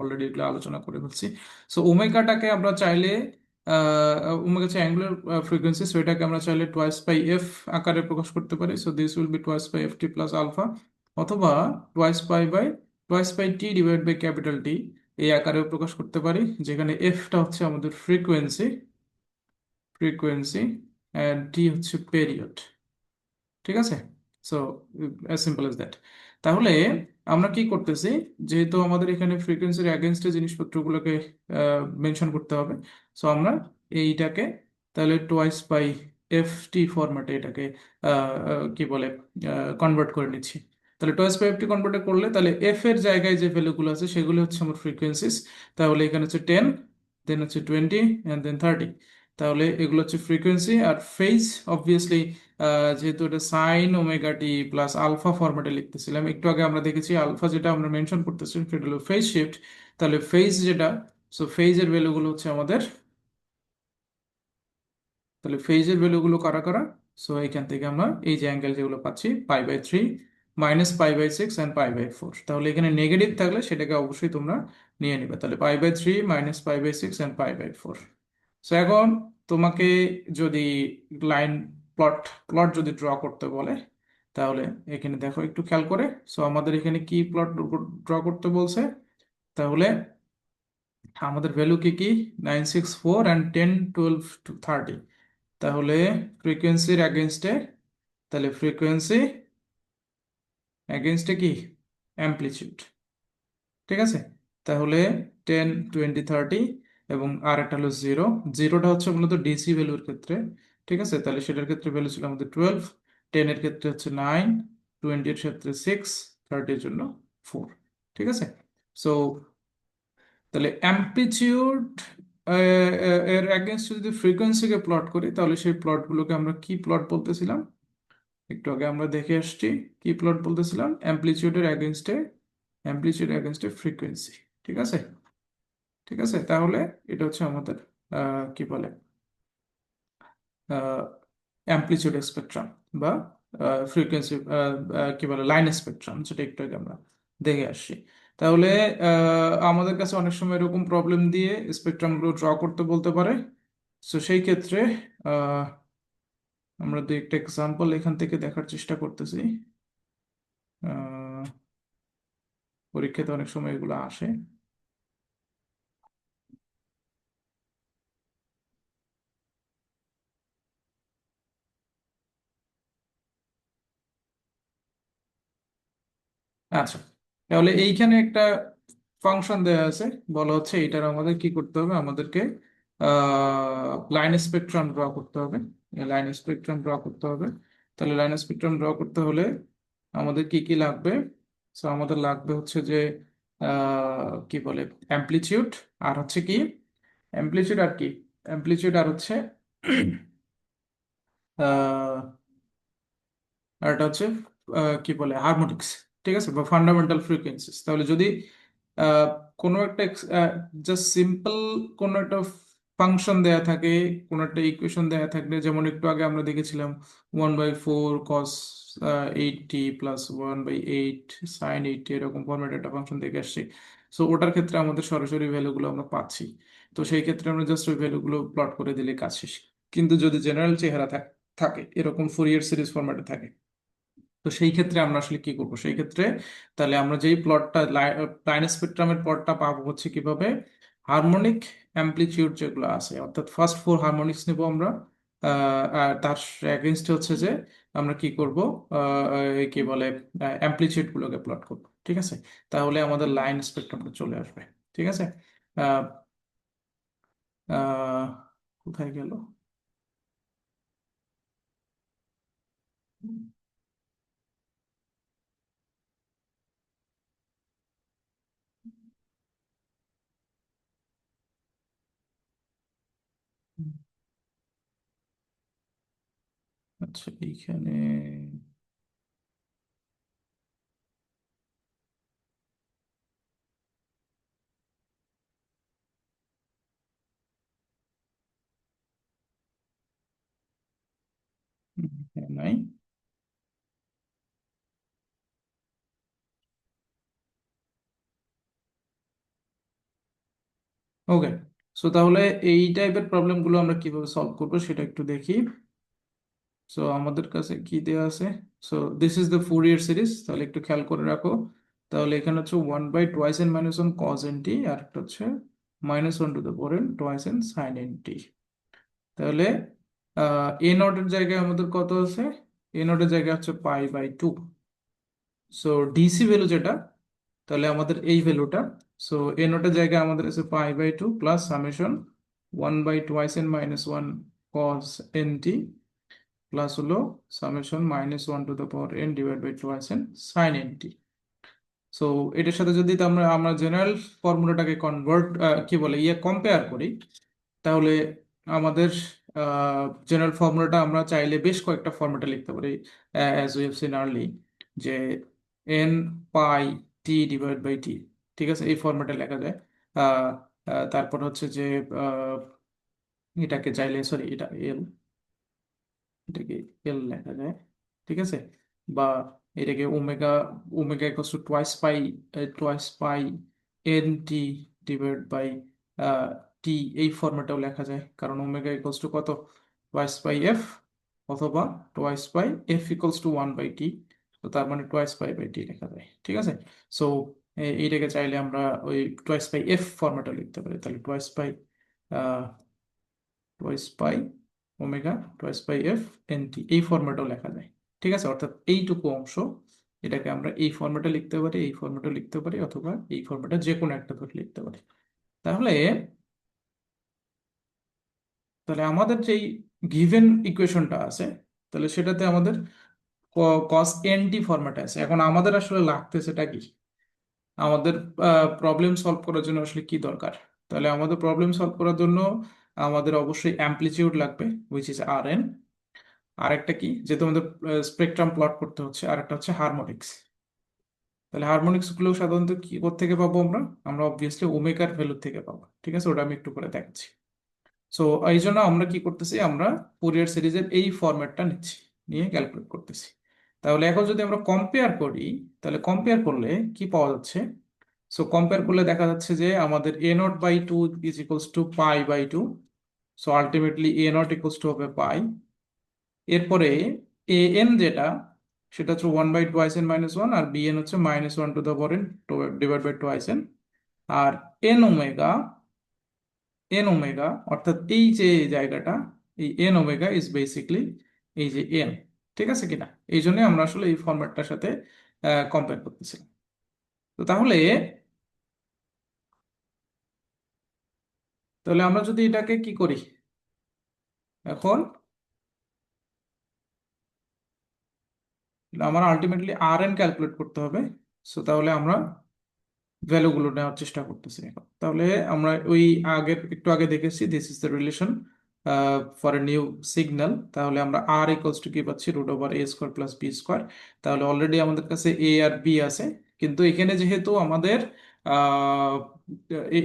অলরেডি এগুলো আলোচনা করে ফেলছি। সো ওমেগাটাকে আমরা চাইলে ওমেগা হচ্ছে অ্যাঙ্গুলার ফ্রিকোয়েন্সি, সো এটাকে আমরা চাইলে টোয়াইস পাই এফ আকারে প্রকাশ করতে পারি। So this will be twice pi F T plus alpha, অথবা টোয়াইস পাই বাই টি এই আকারেও প্রকাশ করতে পারি, যেখানে এফটা হচ্ছে আমাদের ফ্রিকোয়েন্সি অ্যান্ড টি হচ্ছে পেরিয়ড। ঠিক আছে, so as simple as that. তাহলে আমরা কি করতেছি, যেহেতু আমাদের এখানে ফ্রিকোয়েন্সির অ্যাগেনস্টে জিনিসপত্রগুলোকে মেনশন করতে হবে, সো আমরা এইটাকে তাহলে টোয়াইস পাই এফ টি ফরম্যাটে এটাকে কি বলে কনভার্ট করে নিচ্ছি। তাহলে টোয়াইস পাই এফ টি কনভার্ট করলে, তাহলে এফ এর জায়গায় যে ভ্যালুগুলো আছে সেগুলো হচ্ছে আমার ফ্রিকোয়েন্সিস। তাহলে এখানে হচ্ছে 10, দেন হচ্ছে 20, অ্যান্ড দেন 30। তাহলে এগুলো হচ্ছে ফ্রিকোয়েন্সি। আর ফেজ অবভিয়াসলি, যেহেতু এটা sin ω t প্লাস আলফা ফরম্যাটে লিখতেছিলাম, একটু আগে আমরা দেখেছি আলফা যেটা আমরা মেনশন করতেছি সেটা হলো ফেজ শিফট। তাহলে ফেজ যেটা, সো ফেজের ভ্যালুগুলো হচ্ছে আমাদের, তাহলে ফেজের ভ্যালুগুলো কারা কারা, সো এখান থেকে আমরা এই যে অ্যাঙ্গেল যেগুলো পাচ্ছি, পাই/3, -π/6 অ্যান্ড π/4। তাহলে এখানে নেগেটিভ থাকলে সেটাকে অবশ্যই তোমরা নিয়ে নিবে। তাহলে π/3, -π/6 অ্যান্ড π/4। সো এখন তোমাকে যদি লাইন প্লট প্লট যদি ড্র করতে বলে, তাহলে এখানে দেখো একটু খেয়াল করে। সো আমাদের এখানে কি প্লট ড্র করতে বলছে, তাহলে আমাদের ভ্যালু কি কি? 964 অ্যান্ড 10 12 30। তাহলে ফ্রিকোয়েন্সির অ্যাগেনস্টে, তাহলে ফ্রিকোয়েন্সি অ্যাগেনস্টে কি? অ্যামপ্লিচিউড। ঠিক আছে, তাহলে 10 20 30 এবং আর একটা হলো জিরো। জিরোটা হচ্ছে মূলত ডিসি ভ্যালুর ক্ষেত্রে। ঠিক আছে, তাহলে সেটার ক্ষেত্রে ভ্যালু ছিল আমাদের 12, 10 এর ক্ষেত্রে হচ্ছে 9, 20 এর ক্ষেত্রে 6, 30 এর জন্য 4। ঠিক আছে, সো তাহলে অ্যামপ্লিটিউড এর অ্যাগেনস্ট যদি ফ্রিকোয়েন্সিকে প্লট করি, তাহলে সেই প্লটগুলোকে আমরা কি প্লট বলতেছিলাম? একটু আগে আমরা দেখে আসছি। কি প্লট বলতেছিলাম? অ্যামপ্লিটিউড অ্যাগেনস্টে ফ্রিকোয়েন্সি। ঠিক আছে, ঠিক আছে, তাহলে এটা হচ্ছে আমাদের কি বলে অ্যামপ্লিটিউড স্পেকট্রাম বা ফ্রিকোয়েন্সি, কি বলে লাইন স্পেকট্রাম, যেটা একটু আগে আমরা দেখে আসছি। তাহলে আমাদের কাছে অনেক সময় এরকম প্রবলেম দিয়ে স্পেকট্রামগুলো ড্র করতে বলতে পারে। সো সেই ক্ষেত্রে আহ, আমরা দু একটা এক্সাম্পল এখান থেকে দেখার চেষ্টা করতেছি। আহ, পরীক্ষাতে অনেক সময় এগুলো আসে। আচ্ছা, তাহলে এইখানে একটা ফাংশন দেওয়া আছে, বলা হচ্ছে এটার আমাদের কি করতে হবে? আমাদেরকে লাইন স্পেকট্রাম ড্র করতে হবে। লাইন স্পেকট্রাম ড্র করতে হবে। তাহলে লাইন স্পেকট্রাম ড্র করতে হলে আমাদের কি কি লাগবে? সো আমাদের লাগবে হচ্ছে যে কি বলে অ্যামপ্লিটিউড, আর হচ্ছে কি অ্যামপ্লিটিউড আর কি অ্যামপ্লিটিউড আর হচ্ছে আর এটা হচ্ছে কি বলে হারমোনিক্স। ঠিক আছে, বা ফান্ডামেন্টাল ফ্রিকোয়েন্সিস। তাহলে যদি আহ, কোনো একটা জাস্ট সিম্পল কোনো একটা ফাংশন দেয়া থাকে, কোনো একটা ইকুয়েশন দেয়া থাকলে, যেমন একটু আগে আমরা দেখেছিলাম 1/4 cos 8t plus 1/8 sign 8t, এরকম ফরম্যাটে একটা ফাংশন দেখে আসছি। সো ওটার ক্ষেত্রে আমাদের সরাসরি ভ্যালুগুলো আমরা পাচ্ছি। তো সেই ক্ষেত্রে আমরা জাস্ট ওই ভ্যালুগুলো প্লট করে দিলে কাজ শেষ। কিন্তু যদি জেনারেল চেহারা থাকে, এরকম ফুরিয়ার সিরিজ ফরম্যাটে থাকে, তো সেই ক্ষেত্রে আমরা আসলে কি করব? সেই ক্ষেত্রে তাহলে আমরা যেই প্লটটা লাইন স্পেকট্রামের প্লটটা পাবো হচ্ছে কিভাবে? হারমোনিক অ্যামপ্লিটিউড যেগুলো আছে, অর্থাৎ ফার্স্ট ফোর হারমোনিক্স নিব আমরা। আর তার এগেনস্টে হচ্ছে যে আমরা কি করব? কি বলে অ্যামপ্লিটিউড গুলোকে প্লট করব। ঠিক আছে, তাহলে আমাদের লাইন স্পেকট্রামটা চলে আসবে। ঠিক আছে, আহ, আহ, কোথায় গেল? আচ্ছা, এইখানে নাই। ওকে, সো তাহলে এই টাইপের প্রবলেমগুলো আমরা কিভাবে সলভ করব সেটা একটু দেখি। সো আমাদের কাছে কি দেওয়া আছে? So this is the Fourier series, তাহলে একটু খেয়াল করে রাখো। তাহলে এখানে হচ্ছে 1/2n - 1 cos nt, আর একটা হচ্ছে -1 to the power n/2n sin nt। তাহলে এ নটের জায়গায় আমাদের কত আছে? এ নটের জায়গায় হচ্ছে π/2। সো ডিসি ভ্যালু যেটা, তাহলে আমাদের এই ভ্যালুটা। সো এ নোটের জায়গায় আমাদের আছে π/2 plus summation 1/2n - 1 cos nt plus হলো summation -1 to the power n/2n sin nt। সো এটার সাথে যদি আমরা আমরা জেনারেল ফর্মুলাটাকে কনভার্ট, কি বলে কম্পেয়ার করি, তাহলে আমাদের জেনারেল ফর্মুলাটা আমরা চাইলে বেশ কয়েকটা ফর্মেটে লিখতে পারি, as we have seen early, যে N pi T divide by T. ঠিক আছে, এই ফর্মেটে লেখা যায়। আহ, তারপর হচ্ছে যে আহ, এটাকে চাইলে, সরি, এটাকে এল লেখা যায়। ঠিক আছে, বা এটাকে omega omega equals to twice pi N T divide by T, এই ফরম্যাটেও লেখা যায়, কারণ ওমেগা ইকুয়ালস টু কত? টোয়াইস পাই এফ, অথবা twice pi F equals to 1/t। তো তার মানে টোয়াইস পাই বাই টি লেখা যায়। ঠিক আছে, সো এইটাকে চাইলে আমরা ওই টোয়াইস পাই এফ ফরম্যাটে লিখতে পারি। তাহলে টোয়াইস পাই omega twice pi F N T এই ফরম্যাটেও লেখা যায়। ঠিক আছে, অর্থাৎ এইটুকু অংশ এটাকে আমরা এই ফরম্যাটে লিখতে পারি, এই ফরম্যাটে লিখতে পারি, অথবা এই ফরম্যাটে যে কোনো একটা ধরে লিখতে পারি। তাহলে তাহলে আমাদের যেই গিভেন ইকুয়েশনটা আছে, তাহলে সেটাতে আমাদের কস এন টি ফরম্যাটে আছে। এখন আমাদের আসলে লাগতেছেটা কি, আমাদের প্রবলেম সলভ করার জন্য আসলে কি দরকার? তাহলে আমাদের প্রবলেম সলভ করার জন্য আমাদের অবশ্যই অ্যামপ্লিটিউড লাগবে, উইচ ইজ আর এন। আর একটা কি, যেহেতু আমাদের স্পেকট্রাম প্লট করতে হচ্ছে, আর একটা হচ্ছে হারমোনিক্স। তাহলে হারমোনিক্স গুলো সাধারণত কি থেকে পাবো আমরা? আমরা অবভিয়াসলি ওমেগার ভ্যালু থেকে পাবো। ঠিক আছে, ওটা আমি একটু করে দেখাচ্ছি। সো এই জন্য আমরা কি করতেছি, আমরা ফুরিয়ার সিরিজের এই ফরম্যাটটা নিচ্ছি, নিয়ে ক্যালকুলেট করতেছি। তাহলে এখন যদি আমরা কম্পেয়ার করি, তাহলে কম্পেয়ার করলে কি পাওয়া যাচ্ছে? সো কম্পেয়ার করলে দেখা যাচ্ছে যে আমাদের a0/2 ইজ ইকুয়ালস টু পাই/2। So ultimately a0 equals to হবে পাই। এরপরে an যেটা, সেটা হচ্ছে 1/2n-1, আর bn হচ্ছে -1 ডিভাইড বাই টুয়াইস n। আর n ওমেগা, অর্থাৎ এই যে জায়গাটা, এই n ওমেগা ইজ বেসিকলি এই যে n। ঠিক আছে কিনা? এই জন্য আমরা আসলে এই ফরম্যাটটার সাথে কম্পেয়ার করতেছি। তো তাহলে তাহলে আমরা যদি এটাকে কি করি এখন, আমার আলটিমেটলি আর এন ক্যালকুলেট করতে হবে। সো তাহলে আমরা ভ্যালুগুলো নেওয়ার চেষ্টা করতেছি এখন। তাহলে আমরা ওই আগের একটু আগে দেখেছি, this is the relation for a new signal. তাহলে আমরা আর ইকুয়ালস টু কি পাচ্ছি, √a² + b²। তাহলে অলরেডি আমাদের কাছে এ আর বি আছে, কিন্তু এখানে যেহেতু আমাদের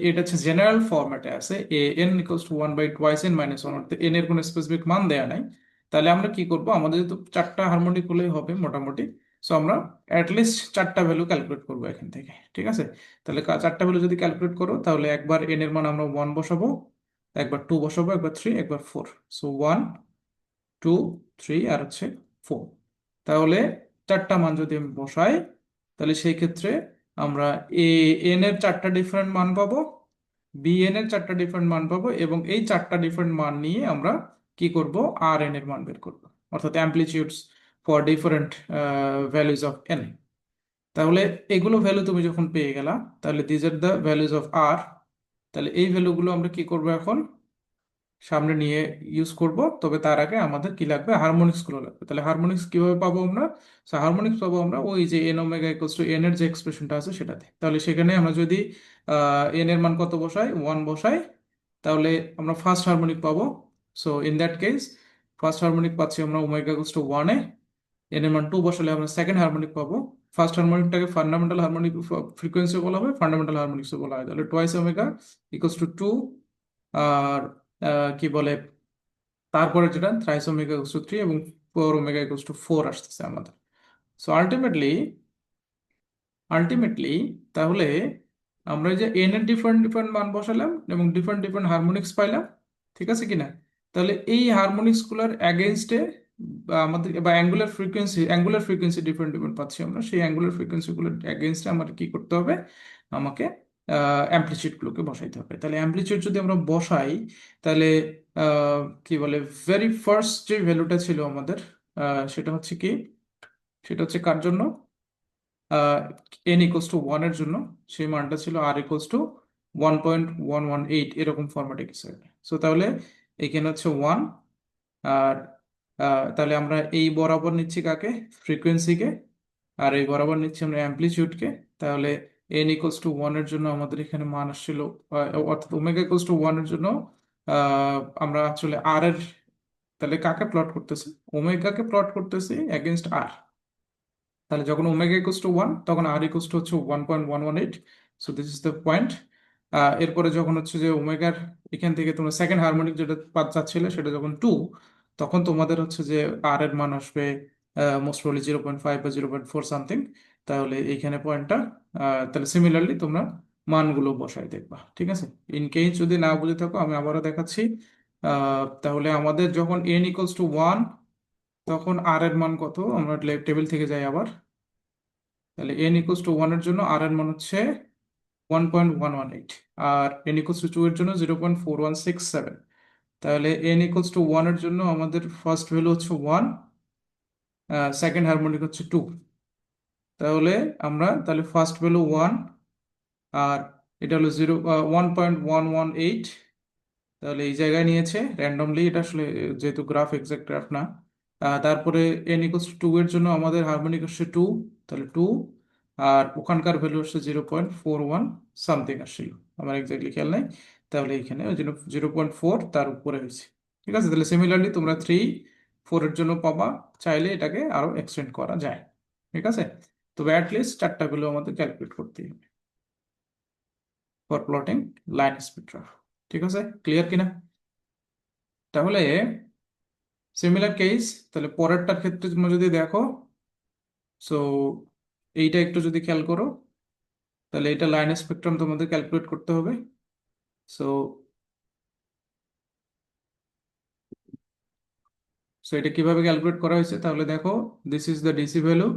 এটা হচ্ছে জেনারেল ফরম্যাটে আছে, A N equals two 1/2n-1, অর্থাৎ এন এর কোনো স্পেসিফিক মান দেয়া নাই। তাহলে আমরা কি করব, আমাদের যেহেতু চারটা হারমোনিক হলেই হবে মোটামুটি, সো আমরা অ্যাটলিস্ট চারটা ভ্যালু ক্যালকুলেট করবো এখান থেকে। ঠিক আছে, তাহলে চারটা ভ্যালু যদি ক্যালকুলেট করো, তাহলে একবার এন এর মান আমরা 1 বসাবো, একবার 2 বসাবো, একবার 3, একবার 4। সো 1, 2, 3 আর হচ্ছে 4। তাহলে চারটা মান যদি আমি বসাই, তাহলে সেই ক্ষেত্রে আমরা এ এন এর চারটা ডিফারেন্ট মান পাবো, বি এন এর চারটা ডিফারেন্ট মান পাবো, এবং এই চারটা ডিফারেন্ট মান নিয়ে আমরা কি করব, আর এন এর মান বের করবো, অর্থাৎ amplitudes for different values of N. তাহলে এগুলো ভ্যালু তুমি যখন পেয়ে গেলা, তাহলে these are the values of R. তাহলে এই ভ্যালুগুলো আমরা কি করব এখন, সামনে নিয়ে ইউজ করব। তবে তার আগে আমাদের কি লাগবে, হারমোনিক্স গুলো লাগবে। তাহলে হারমোনিক্স কিভাবে পাবো আমরা? হারমোনিক্স পাবো আমরা ওই যে N omega equals two N এর যে এক্সপ্রেশনটা আছে সেটাতে। তাহলে সেখানে আমরা যদি এন এর মান কত বসাই, 1 বসাই, তাহলে আমরা ফার্স্ট হারমোনিক পাবো। So in that case first harmonic পাচ্ছি আমরা ওমেগা ইকুয়ালস টু 1 এ। এন এর মান 2 বসালে আমরা সেকেন্ড হারমোনিক পাবো। ফার্স্ট হারমোনিকটাকে ফান্ডামেন্টাল হারমোনিক ফ্রিকোয়েন্সি বলা হবে, ফান্ডামেন্টাল হারমোনিক্স বলা হয়। তাহলে টোয়াইস ওমেগা ইকুয়ালস টু 2। আর কি বলে, তারপরে যেটা থ্রাইস ওমেগা ইকুয়ালস টু 3, এবং 4 ওমেগা ইকুয়ালস টু 4 আসতেছে আমাদের। সো আলটিমেটলি তাহলে আমরা এই যে এন এর ডিফারেন্ট ডিফারেন্ট মান বসালাম এবং ডিফারেন্ট ডিফারেন্ট হারমোনিক্স পাইলাম। ঠিক আছে কিনা? তাহলে এই হারমোনিক্স গুলার অ্যাগেনস্টে আমাদের, বা অ্যাঙ্গুলার ফ্রিকোয়েন্সি ডিফারেন্ট ডিফারেন্ট পাচ্ছি আমরা, সেই অ্যাঙ্গুলার ফ্রিকোয়েন্সি গুলোর অ্যাগেনস্টে আমাদের কি করতে হবে, আমাকে অ্যামপ্লিচিউড গুলোকে বসাইতে হবে। তাহলে অ্যামপ্লিচিউড যদি আমরা বসাই, তাহলে কি বলে, ভেরি ফার্স্ট যে ভ্যালুটা ছিল আমাদের, সেটা হচ্ছে কি, সেটা হচ্ছে কার জন্য, এন ইকুয়ালস টু 1 এর জন্য। সেই মানটা ছিল আর ইকুয়ালস টু 1.118, এরকম ফরম্যাটে কিছু একটা। সো তাহলে এখানে হচ্ছে 1। আর তাহলে আমরা এই বরাবর নিচ্ছি কাকে, ফ্রিকোয়েন্সিকে, আর এই বরাবর নিচ্ছি আমরা অ্যামপ্লিচিউডকে। তাহলে এন ইকুয়ালস টু 1 এর জন্য আমাদের এখানে মান আসছিল, অর্থাৎ ওমেগা ইকুয়ালস টু 1 এর জন্য আমরা আসলে আর এর, তাহলে কাকে প্লট করতেছি, ওমেগাকে প্লট করতেছি এগেনস্ট আর। তাহলে যখন ওমেগা ইকুয়ালস টু 1, তখন আর ইকুয়ালস টু হচ্ছে 1.118। So this is the point. এরপরে যখন হচ্ছে যে ওমেগার এখান থেকে তোমরা সেকেন্ড হারমোনিক যেটা চাচ্ছিলে, সেটা যখন 2, তখন তোমাদের হচ্ছে যে আর এর মান আসবে মোস্ট প্রবাবলি 0.5 বা 0.4 সামথিং। তাহলে এইখানে পয়েন্টটা, তাহলে সিমিলারলি তোমরা মানগুলো বসাই দেখবা। ঠিক আছে, ইন কেস যদি না বুঝে থাকো আমি আবারও দেখাচ্ছি। তাহলে আমাদের যখন এন ইকুয়ালস টু 1, তখন আর এর মান কত, আমরা টেবিল থেকে যাই আবার। তাহলে এন ইকুয়ালস টু ওয়ান এর জন্য আর এর মান হচ্ছে 1.118, আর এন ইকুয়ালস টু টু এর জন্য 0.4167। তাহলে এন ইকুয়ালস টু ওয়ান এর জন্য আমাদের ফার্স্ট ভ্যালু হচ্ছে ওয়ান, সেকেন্ড হারমোনিক হচ্ছে টু। তাহলে আমরা তাহলে ফার্স্ট ভ্যালু ওয়ান, আর এটা হলো 1.118। তাহলে এই জায়গায় নিয়েছে র্যান্ডমলি, এটা আসলে যেহেতু গ্রাফ এক্সাক্ট গ্রাফ না। তারপরে এন ইকুয়ালস টু এর জন্য আমাদের হারমোনিক হচ্ছে টু, তাহলে টু, আর ওখানকার ভ্যালু হচ্ছে 0.41 সামথিং আসছিল, আমার এক্স্যাক্টলি খেয়াল নাই। তাহলে এখানে ওই জন্য 0.4 তার উপরে হয়েছে। ঠিক আছে, তাহলে সিমিলারলি তোমরা থ্রি ফোর এর জন্য পাবা, চাইলে এটাকে আরো এক্সটেন্ড করা যায়। ঠিক আছে, তবে অ্যাটলিস্ট চারটা ভ্যালু আমাদের ক্যালকুলেট করতে হবে ফর প্লটিং লাইন স্পেক্ট্রা। ঠিক আছে, ক্লিয়ার কিনা? তাহলে সিমিলার কেস, তাহলে পরেরটার ক্ষেত্রে তোমরা যদি দেখো, সো এইটা একটু যদি খেয়াল করো, তাহলে এটা লাইন স্পেকট্রাম তোমাদের ক্যালকুলেট করতে হবে। সো সো এটা কিভাবে ক্যালকুলেট করা হয়েছে তাহলে দেখো, this is the DC value.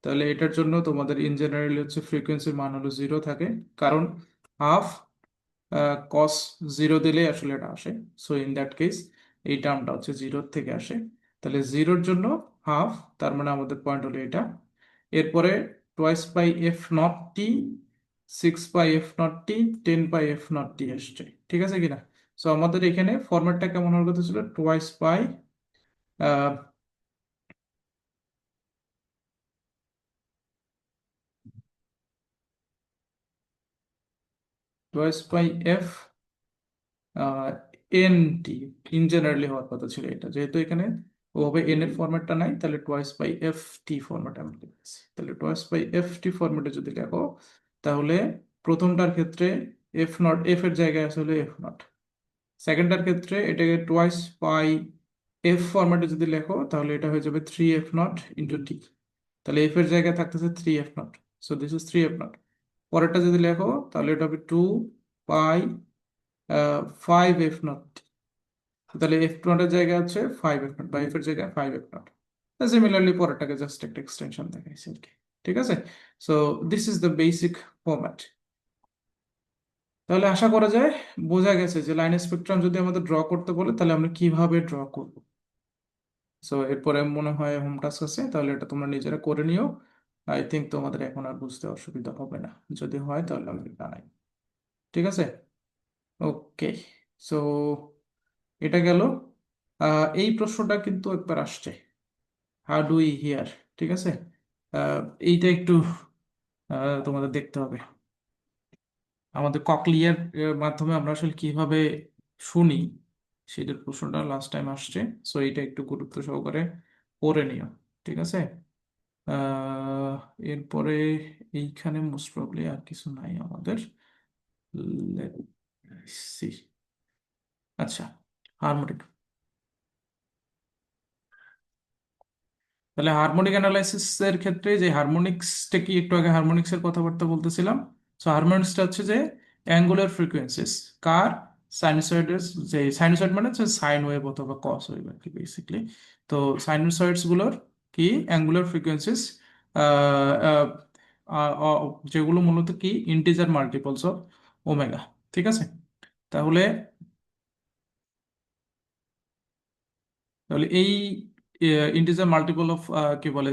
তাহলে এটার জন্য তোমাদের ইন জেনারেলি হচ্ছে ফ্রিকোয়েন্সির মান হলো জিরো থাকে, কারণ হাফ কস জিরো দিলে আসলে এটা আসে। সো ইন দ্যাট কেস এই টার্মটা হচ্ছে জিরোর থেকে আসে। তাহলে জিরোর জন্য হাফ, তার মানে আমাদের পয়েন্ট হলো এটা। এরপরে twice pi F nought T, six pi F nought T, ten pi F nought T আসছে। ঠিক আছে কিনা? সো আমাদের এখানে ফরম্যাটটা কেমন হওয়ার কথা ছিল, twice pi twice pi F N T, in generally হওয়ার কথা ছিল এটা, যেহেতু এখানে ওভাবে এন এর ফরম্যাটটা নাই, তাহলে twice by F T format আমি লিখেছি। তাহলে টোয়াইস বাই এফ টি ফরম্যাটে যদি লেখো, তাহলে প্রথমটার ক্ষেত্রে এফ নট, এফ এর জায়গায় আসলে এফ নট। সেকেন্ডটার ক্ষেত্রে এটাকে টোয়াইস পাই এফ ফরম্যাটে যদি লেখো, তাহলে এটা হয়ে যাবে three F nought into T. তাহলে এফ এর জায়গায় থাকতেছে three F nought, so this is three F nought. পরেরটা যদি লেখো, তাহলে এটা হবে two pi five F nought. তাহলে এফ নটের জায়গায় হচ্ছে ফাইভ এফ নট, বা এফ এর জায়গায় ফাইভ এফ নট। সিমিলারলি পরেরটাকে জাস্ট একটা এক্সটেনশন দেখাইছি আর কি। ঠিক আছে, so this is the basic format. তাহলে আশা করা যায় বোঝা গেছে যে লাইন স্পেকট্রাম যদি আমাদের ড্র করতে বলে তাহলে আমরা কিভাবে ড্র করব। সো এরপরে মনে হয় হোম টাস্ক আছে, তাহলে এটা তোমরা নিজেরা করে নিও। আই থিঙ্ক তোমাদের এখন আর বুঝতে অসুবিধা হবে না, যদি হয় তাহলে আমাকে জানাই। ঠিক আছে, ওকে। সো এটা গেল। এই প্রশ্নটা কিন্তু একবার আসছে, হাউ ডু উই হিয়ার। ঠিক আছে, আহ, এইটা একটু তোমাদের দেখতে হবে, আমাদের ককলিয়ার মাধ্যমে আমরা আসলে কিভাবে শুনি, সেটার প্রশ্নটা লাস্ট টাইম আসছে। সো এইটা একটু গুরুত্ব সহকারে পড়ে নিও। ঠিক আছে, আহ, এরপরে এইখানে মোস্ট প্রবলি আর কিছু নাই আমাদের। Let's see. আচ্ছা, হারমোনিক। তাহলে হারমোনিক অ্যানালাইসিস এর ক্ষেত্রে যে হারমোনিক্সটা কি, একটু আগে হারমোনিক্স এর কথাবার্তা বলতেছিলাম। সো হারমোনিক্সটা হচ্ছে যে অ্যাঙ্গুলার ফ্রিকোয়েন্সিস কার, সাইনোসয়েডের, যে সাইনোসয়েড মানে হচ্ছে সাইন ওয়েভ অথবা কস ওয়েভ আর কি বেসিকলি। তো সাইনোসয়েডস গুলোর কি অ্যাঙ্গুলার ফ্রিকোয়েন্সিস, যেগুলো মূলত কি ইন্টিজার মাল্টিপলস অফ ওমেগা। ঠিক আছে, তাহলে তাহলে এই ইন্টিজার মাল্টিপল অফ কি বলে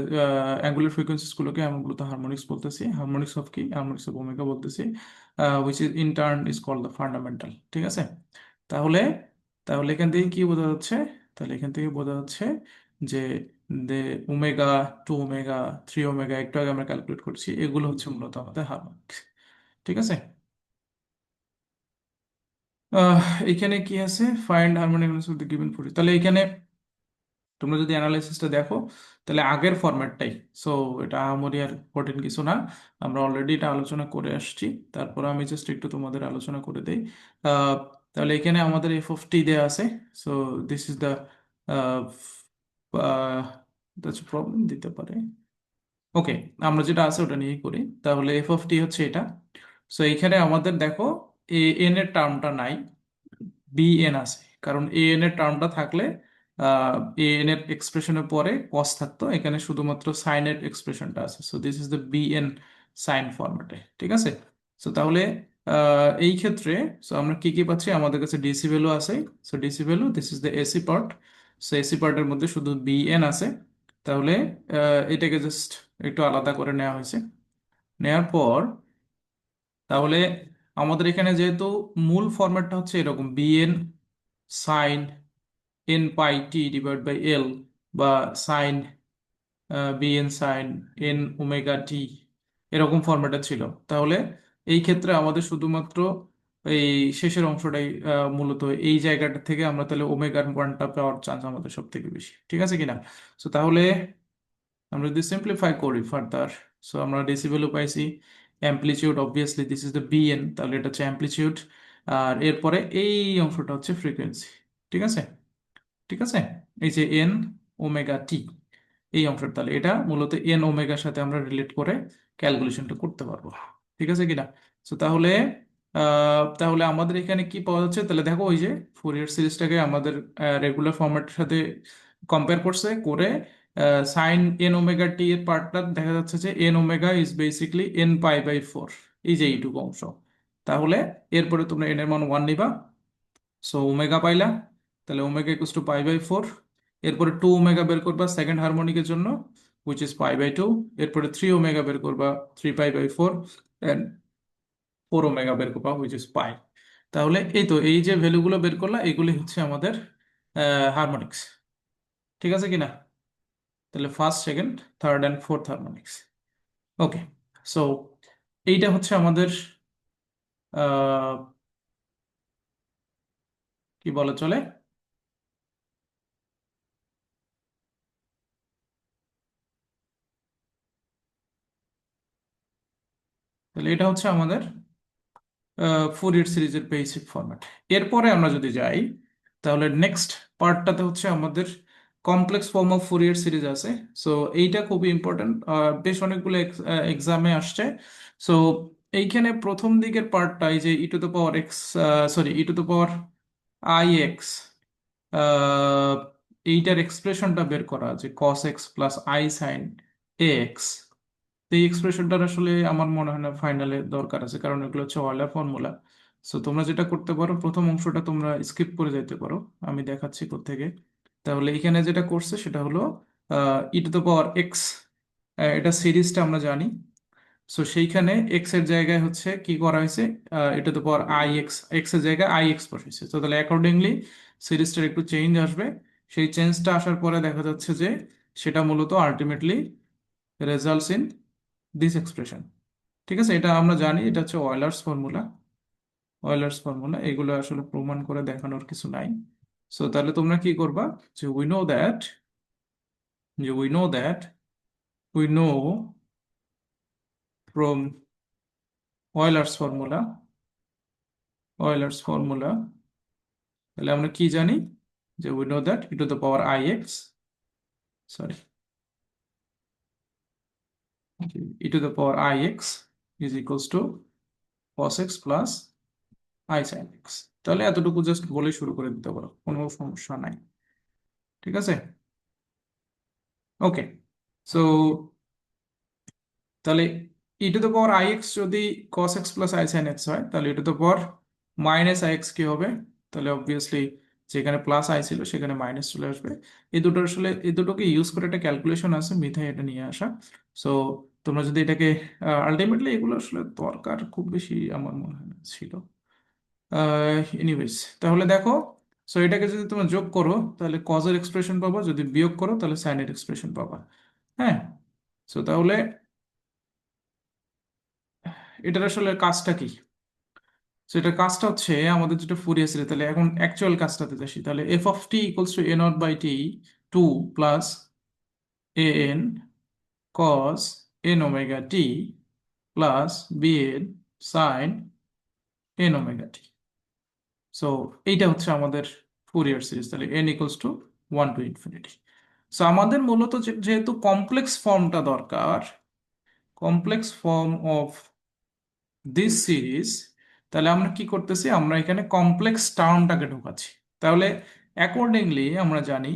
অ্যাঙ্গুলার ফ্রিকোয়েন্সিস গুলোকে আমি মূলত হারমোনিক্স বলতেছি, হারমোনিক্স অফ কি, হারমোনিক্স অফ ওমেগা বলতেছি, which is in turn is called the fundamental. ঠিক আছে, তাহলে তাহলে এখান থেকে কি বোঝা যাচ্ছে, তাহলে এখান থেকে বোঝা যাচ্ছে যে the omega, two omega, three omega একটু আগে আমরা ক্যালকুলেট করছি, এগুলো হচ্ছে মূলত আমাদের হারমোনিক্স। ঠিক আছে, আহ, এখানে কি আছে, ফাইন্ড হারমোনিক গিভেন ফর, তাহলে এখানে তোমরা যদি অ্যানালাইসিসটা দেখো, তাহলে আগের ফরম্যাটটাই। সো এটা আহামরি আর কঠিন কিছু না, আমরা অলরেডি এটা আলোচনা করে আসছি। তারপর আমি জাস্ট একটু তোমাদের আলোচনা করে দেই। আহ, তাহলে এখানে আমাদের এফ অফ টি দেওয়া আছে। So this is the problem দিতে পারে। ওকে, আমরা যেটা আছে ওটা নিয়েই করি। তাহলে এফ অফ টি হচ্ছে এটা। সো এইখানে আমাদের দেখো এ এন এর টার্মটা নাই, বি এন আছে, কারণ এ এন এর টার্মটা থাকলে এ এন এর এক্সপ্রেশনের পরে কস থাকতো, এখানে শুধুমাত্র সাইনের এক্সপ্রেশনটা আছে। So this is the B N sine ফরম্যাটে, ঠিক আছে। সো তাহলে এই ক্ষেত্রে সো আমরা কি কি পাচ্ছি, আমাদের কাছে ডিসি ভ্যালু আছে। So DC value, this is the AC part. So AC পার্টের মধ্যে শুধু বি এন আছে। তাহলে এটাকে জাস্ট একটু আলাদা করে নেওয়া হয়েছে। নেওয়ার পর তাহলে আমাদের এখানে যেহেতু মূল ফরম্যাটটা হচ্ছে এরকম BN sine N pi T divide by L, বা sine BN sine N omega T, এরকম ফরম্যাটে ছিল। তাহলে এই ক্ষেত্রে আমাদের শুধুমাত্র এই শেষের অংশটাই মূলত এই জায়গাটা থেকে আমরা তাহলে ওমেগার মানটা পাওয়ার চান্স আমাদের সব থেকে বেশি, ঠিক আছে কিনা। সো তাহলে আমরা যদি সিম্পলিফাই করি ফার্দার, সো আমরা ডেসিবেলও পাইছি, amplitude obviously this is the BN, তাহলে এটা হচ্ছে অ্যামপ্লিটিউড। আর এরপরে এই অংশটা হচ্ছে ফ্রিকোয়েন্সি, ঠিক আছে। ঠিক আছে, এই যে এন ওমেগা টি, এই অংশটা, তাহলে এটা মূলত এন ওমেগার সাথে আমরা রিলেট করে ক্যালকুলেশনটা করতে পারবো, ঠিক আছে কিনা। তো তাহলে তাহলে আমাদের এখানে কি পাওয়া যাচ্ছে, তাহলে দেখো ওই যে ফুরিয়ার সিরিজটাকে আমাদের রেগুলার ফরম্যাটের সাথে কম্পেয়ার করছে করে, সাইন এন ওমেগা টি এর পার্টটা দেখা যাচ্ছে যে N omega is basically N pi by four, এই যে এইটুকু অংশ। তাহলে এরপরে তোমরা এন এর মান ওয়ান নিবা, সো ওমেগা পাইলা, তাহলে omega equals to pi by four. এরপরে টু ওমেগা বের করবা সেকেন্ড হারমোনিকের জন্য, which is pi by two. এরপরে থ্রি ওমেগা বের করবা, three pi by four. And four omega বের করবা, হুইচ ইজ পাই। তাহলে এই তো এই যে ভ্যালুগুলো বের করলা, এগুলি হচ্ছে আমাদের হারমোনিক্স, ঠিক আছে কিনা। তাহলে first second third and fourth harmonics. Okay, so এইটা হচ্ছে আমাদের আহ, কি বলা চলে, তাহলে এটা হচ্ছে আমাদের ফুরিয়ার সিরিজের বেসিক ফরম্যাট। এরপরে আমরা যদি যাই, তাহলে নেক্সট পার্টটাতে হচ্ছে আমাদের complex form of Fourier series আছে। সো এইটা খুবই ইম্পর্টেন্ট, বেশ অনেকগুলো এক্সামে আসছে। সো এইখানে প্রথম দিকের পার্টটা, এই যে ই to the power X, sorry E to the power I X, এইটার এক্সপ্রেশনটা বের করা, যে cos X plus I sine X. এই এক্সপ্রেশনটার আসলে আমার মনে হয় না ফাইনালে দরকার আছে, কারণ এগুলো হচ্ছে অয়লার ফর্মুলা। সো তোমরা যেটা করতে পারো, প্রথম অংশটা তোমরা স্কিপ করে যেতে পারো, আমি দেখাচ্ছি কোত্থেকে। তাহলে এখানে যেটা করছে সেটা হলো ই টু দ্য পাওয়ার এক্স, এটা সিরিজটা আমরা জানি। সো সেইখানে এক্স এর জায়গায় হচ্ছে কি করা হয়েছে, E to the power I X, X এর জায়গায় আই এক্স বসাইছে। তো তাহলে অ্যাকর্ডিংলি সিরিজটার একটু চেঞ্জ আসবে। সেই চেঞ্জটা আসার পরে দেখা যাচ্ছে যে সেটা মূলত ultimately results in this expression, ঠিক আছে। এটা আমরা জানি, এটা হচ্ছে অয়লার্স ফর্মুলা। অয়লার্স ফর্মুলা এগুলো আসলে প্রমাণ করে দেখানোর কিছু নাই। সো তাহলে তোমরা কি করবা, যে we know that we know from Euler's formula, Euler's formula, তাহলে আমরা কি জানি, যে we know that E to the power I X, sorry, E to the power I X is equals to cos X plus I sine X. তাহলে এতটুকু just বলে শুরু করে দিতে পারো, কোনো সমস্যা নাই, ঠিক আছে। ওকে, সো তাহলে ই to the power I X যদি cos X plus I sine X হয়, তাহলে ই to the power minus I X কি হবে, তাহলে অবভিয়াসলি যেখানে প্লাস আই ছিল সেখানে মাইনাস চলে আসবে। এই দুটো আসলে, এই দুটোকে ইউজ করে একটা ক্যালকুলেশন আছে মিথাই এটা নিয়ে আসা। সো তোমরা যদি এটাকে আলটিমেটলি, এগুলো আসলে দরকার খুব বেশি আমার মনে হয় না ছিল। এনিওয়েজ, তাহলে দেখো, সো এটাকে যদি তোমরা যোগ করো তাহলে কজের এক্সপ্রেশন পাবা, যদি বিয়োগ করো তাহলে সাইনের এক্সপ্রেশন পাবা। হ্যাঁ, সো তাহলে এটার আসলে কাজটা কি। সো এটার কাজটা হচ্ছে আমাদের যেটা ফুরিয়ার সিরিজ, তাহলে এখন অ্যাকচুয়াল কাজটাতে যাচ্ছি। তাহলে F of T equals to A naught by T two plus A N cos N omega T plus B N sine N omega T. So এইটা হচ্ছে আমাদের ফুরিয়ার সিরিজ, তাহলে N equals to one to infinity. So আমাদের মূলত যেহেতু complex ফর্মটা দরকার, complex form of this series, তাহলে আমরা কি করতেছি, আমরা এখানে কমপ্লেক্স টার্মটাকে ঢোকাচ্ছি। তাহলে অ্যাকর্ডিংলি আমরা জানি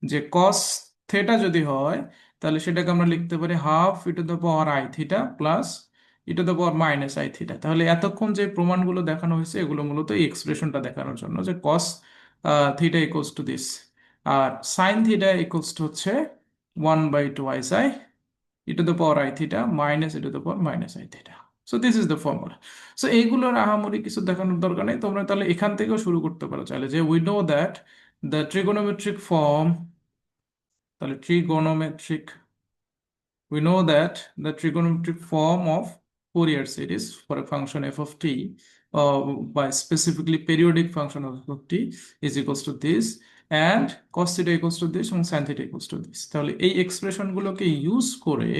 যে কস থেটা যদি হয় তাহলে সেটাকে আমরা লিখতে পারি half E to the power I theta plus E to the power minus I theta. তাহলে এতক্ষণ যে প্রমাণগুলো দেখানো হয়েছে এগুলো মূলত এই এক্সপ্রেশনটা দেখানোর জন্য যে cos theta equals to this, আর সাইন থিটা ইকুয়ালস টু হচ্ছে 1/2 E to the power I theta minus E to the power minus I theta. So this is the formula. So এইগুলোর আহামরি কিছু দেখানোর দরকার নেই, তোমরা তাহলে এখান থেকেও শুরু করতে পারো চাইলে, যে we know that the trigonometric form, তাহলে trigonometric, we know that the trigonometric form of Fourier series for a function f of t, by specifically periodic function of f of t is equals to this, and cos theta equals to this এবং sin theta equals to this। তাহলে এই expression গুলোকে use করে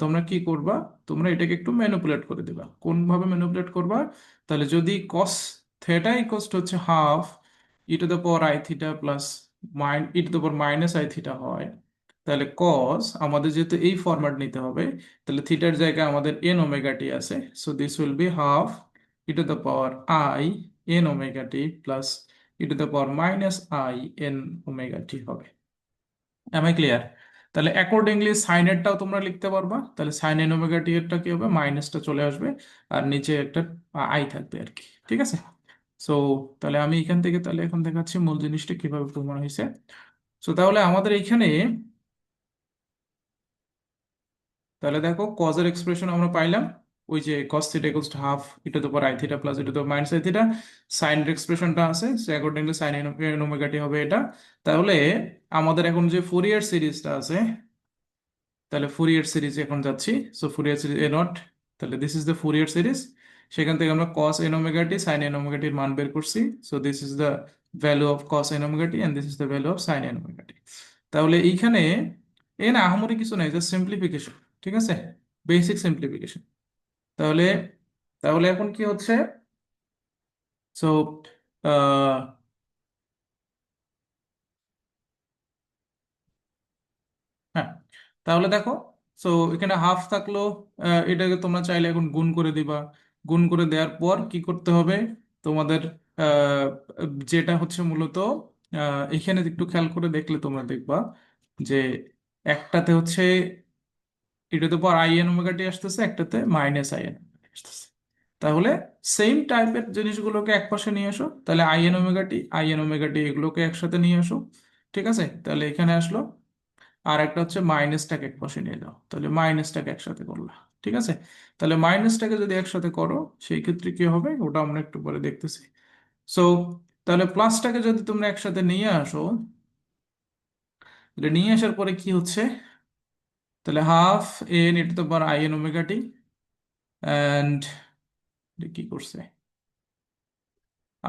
তোমরা কি করবা, তোমরা এটাকে একটু ম্যানিপুলেট করে দিবা। কোন ভাবে ম্যানিপুলেট করবা? তাহলে যদি cos theta equals to হচ্ছে half E to the power I theta plus E to the power minus I theta হয়, তাহলে কস আমাদের যেহেতু এই ফরম্যাট নিতে হবে, তাহলে থিটার জায়গায় আমাদের এন ওমেগা টি আছে, so this will be half E to the power I N omega T plus E to the power minus I N omega T হবে। Am I clear? তাহলে অ্যাকর্ডিংলি সাইনেরটাও তোমরা লিখতে পারবা, তাহলে সাইন এন ওমেগা টি এরটা কি হবে, মাইনাসটা চলে আসবে আর নিচে একটা আই থাকবে আর কি, ঠিক আছে? সো তাহলে আমি এখান থেকে তাহলে এখন দেখাচ্ছি মূল জিনিসটা কিভাবে প্রমাণ হয়েছে। সো তাহলে আমাদের এখানে, তাহলে দেখো কজের এক্সপ্রেশন আমরা পাইলাম, ওই যে cos theta equals to half E to the power I theta plus E to the minus I theta, সাইনের এক্সপ্রেশনটা আছে so accordingly sine N omega T হবে এটা। তাহলে আমাদের এখন যে ফুরিয়ার সিরিজটা আছে, তাহলে ফুরিয়ার সিরিজ এখন যাচ্ছি। So Fourier series A nought, তাহলে this is the Fourier series, সেখান থেকে আমরা cos N omega T sine N omega টির মান বের করছি। So this is the value of cos N omega T and this is the value of sine N omega T. তাহলে এইখানে এখানে আহামরি কিছু নাই, জাস্ট সিম্পলিফিকেশন, ঠিক আছে, বেসিক সিম্পলিফিকেশন। তাহলে তাহলে এখন কি হচ্ছে, সো হ্যাঁ, তাহলে দেখো, সো এখানে হাফ থাকলো, এটাকে তোমরা চাইলে এখন গুণ করে দিবা। গুণ করে দেওয়ার পর কি করতে হবে তোমাদের, আহ, যেটা হচ্ছে মূলত, এখানে একটু খেয়াল করে দেখলে তোমরা দেখবা যে একটাতে হচ্ছে এটা তো পর আই এন ওমেগা টি আসতেছে, একটাতে মাইনাস আই এন আসতেছে। তাহলে সেম টাইপের জিনিসগুলোকে একপাশে নিয়ে আসো, তাহলে আই এন ওমেগা টি এগুলোকে একসাথে নিয়ে আসো, ঠিক আছে? তাহলে এখানে আসলো, আর একটা হচ্ছে মাইনাসটাকে একপাশে নিয়ে যাও, তাহলে মাইনাসটাকে একসাথে করলা, ঠিক আছে? তাহলে মাইনাসটাকে যদি একসাথে করো সেই ক্ষেত্রে কি হবে ওটা আমরা একটু পরে দেখতেছি। সো তাহলে প্লাসটাকে যদি তোমরা একসাথে নিয়ে আসো, তাহলে নিয়ে আসার পরে কি হচ্ছে, তাহলে half an E to the power I N omega T, and কি করছে,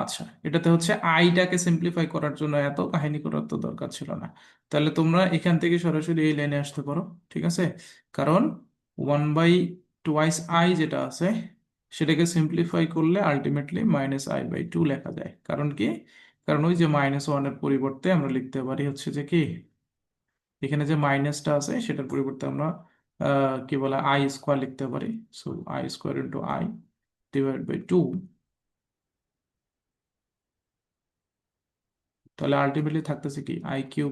আচ্ছা এটাতে হচ্ছে আইটাকে সিম্পলিফাই করার জন্য এত কাহিনী করার তো দরকার ছিল না। তাহলে তোমরা এখান থেকে সরাসরি এই লাইনে আসতে পারো, ঠিক আছে? কারণ 1/2 যেটা আছে সেটাকে সিম্পলিফাই করলে আলটিমেটলি -i/2 লেখা যায়। কারণ কি? কারণ ওই যে -1 এর পরিবর্তে আমরা লিখতে পারি হচ্ছে যে কি, এখানে যে মাইনাসটা আছে সেটার পরিবর্তে আমরা কি বলে আই স্কোয়ার লিখতে পারি। So I square into I divide by 2, তাহলে আলটিমেটলি থাকতেছে কি i³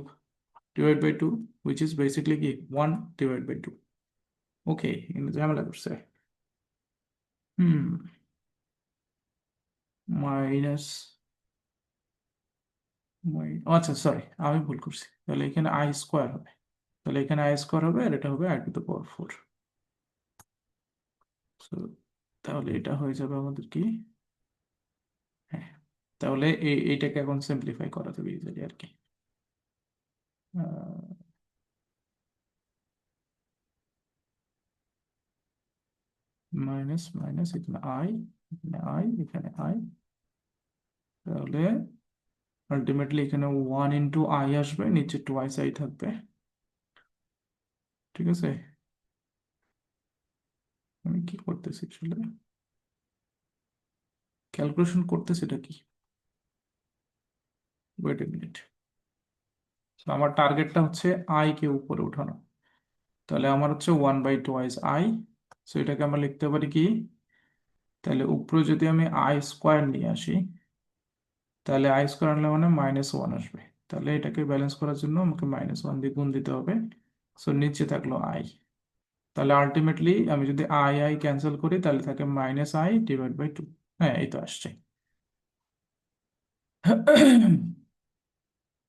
divide by 2, which is basically কি 1 ডিভাইড বাই 2। ওকে, কিন্তু ঝামেলা করছে। হুম, মাইনাস, আচ্ছা সরি আমি ভুল করছি, তাহলে এখানে আই স্কোয়ার হবে, তাহলে এখানে আই স্কোয়ার হবে আর এটা হবে i⁴। So, তাহলে এটা হয়ে যাবে আমাদের কি, হ্যাঁ, তাহলে এইটাকে এখন সিম্পলিফাই করা যাবে ইজিলি আর কি। মাইনাস মাইনাস, এখানে আই, এখানে আই, এখানে আই, তাহলে আলটিমেটলি এখানে 1 × i আসবে, নিচে 2i থাকবে, ঠিক আছে? আমি কি করতেছি আসলে, ক্যালকুলেশন করতেছি এটা কি, ওয়েট এ মিনিট। আমার টার্গেটটা হচ্ছে আই কে উপরে উঠানো, তাহলে আমার হচ্ছে 1/2 সো এটাকে আমরা লিখতে পারি কি, তাহলে উপরে যদি আমি আই স্কোয়ার নিয়ে আসি, তাহলে আই স্কোয়ার আনলে মানে -1 আসবে। তাহলে এটাকে ব্যালেন্স করার জন্য আমাকে -1 দিয়ে গুণ দিতে হবে। সো নিচে থাকলো আই। তাহলে আলটিমেটলি আমি যদি আই আই ক্যান্সেল করি তাহলে থাকে -i/2। হ্যাঁ, এই তো আসছে।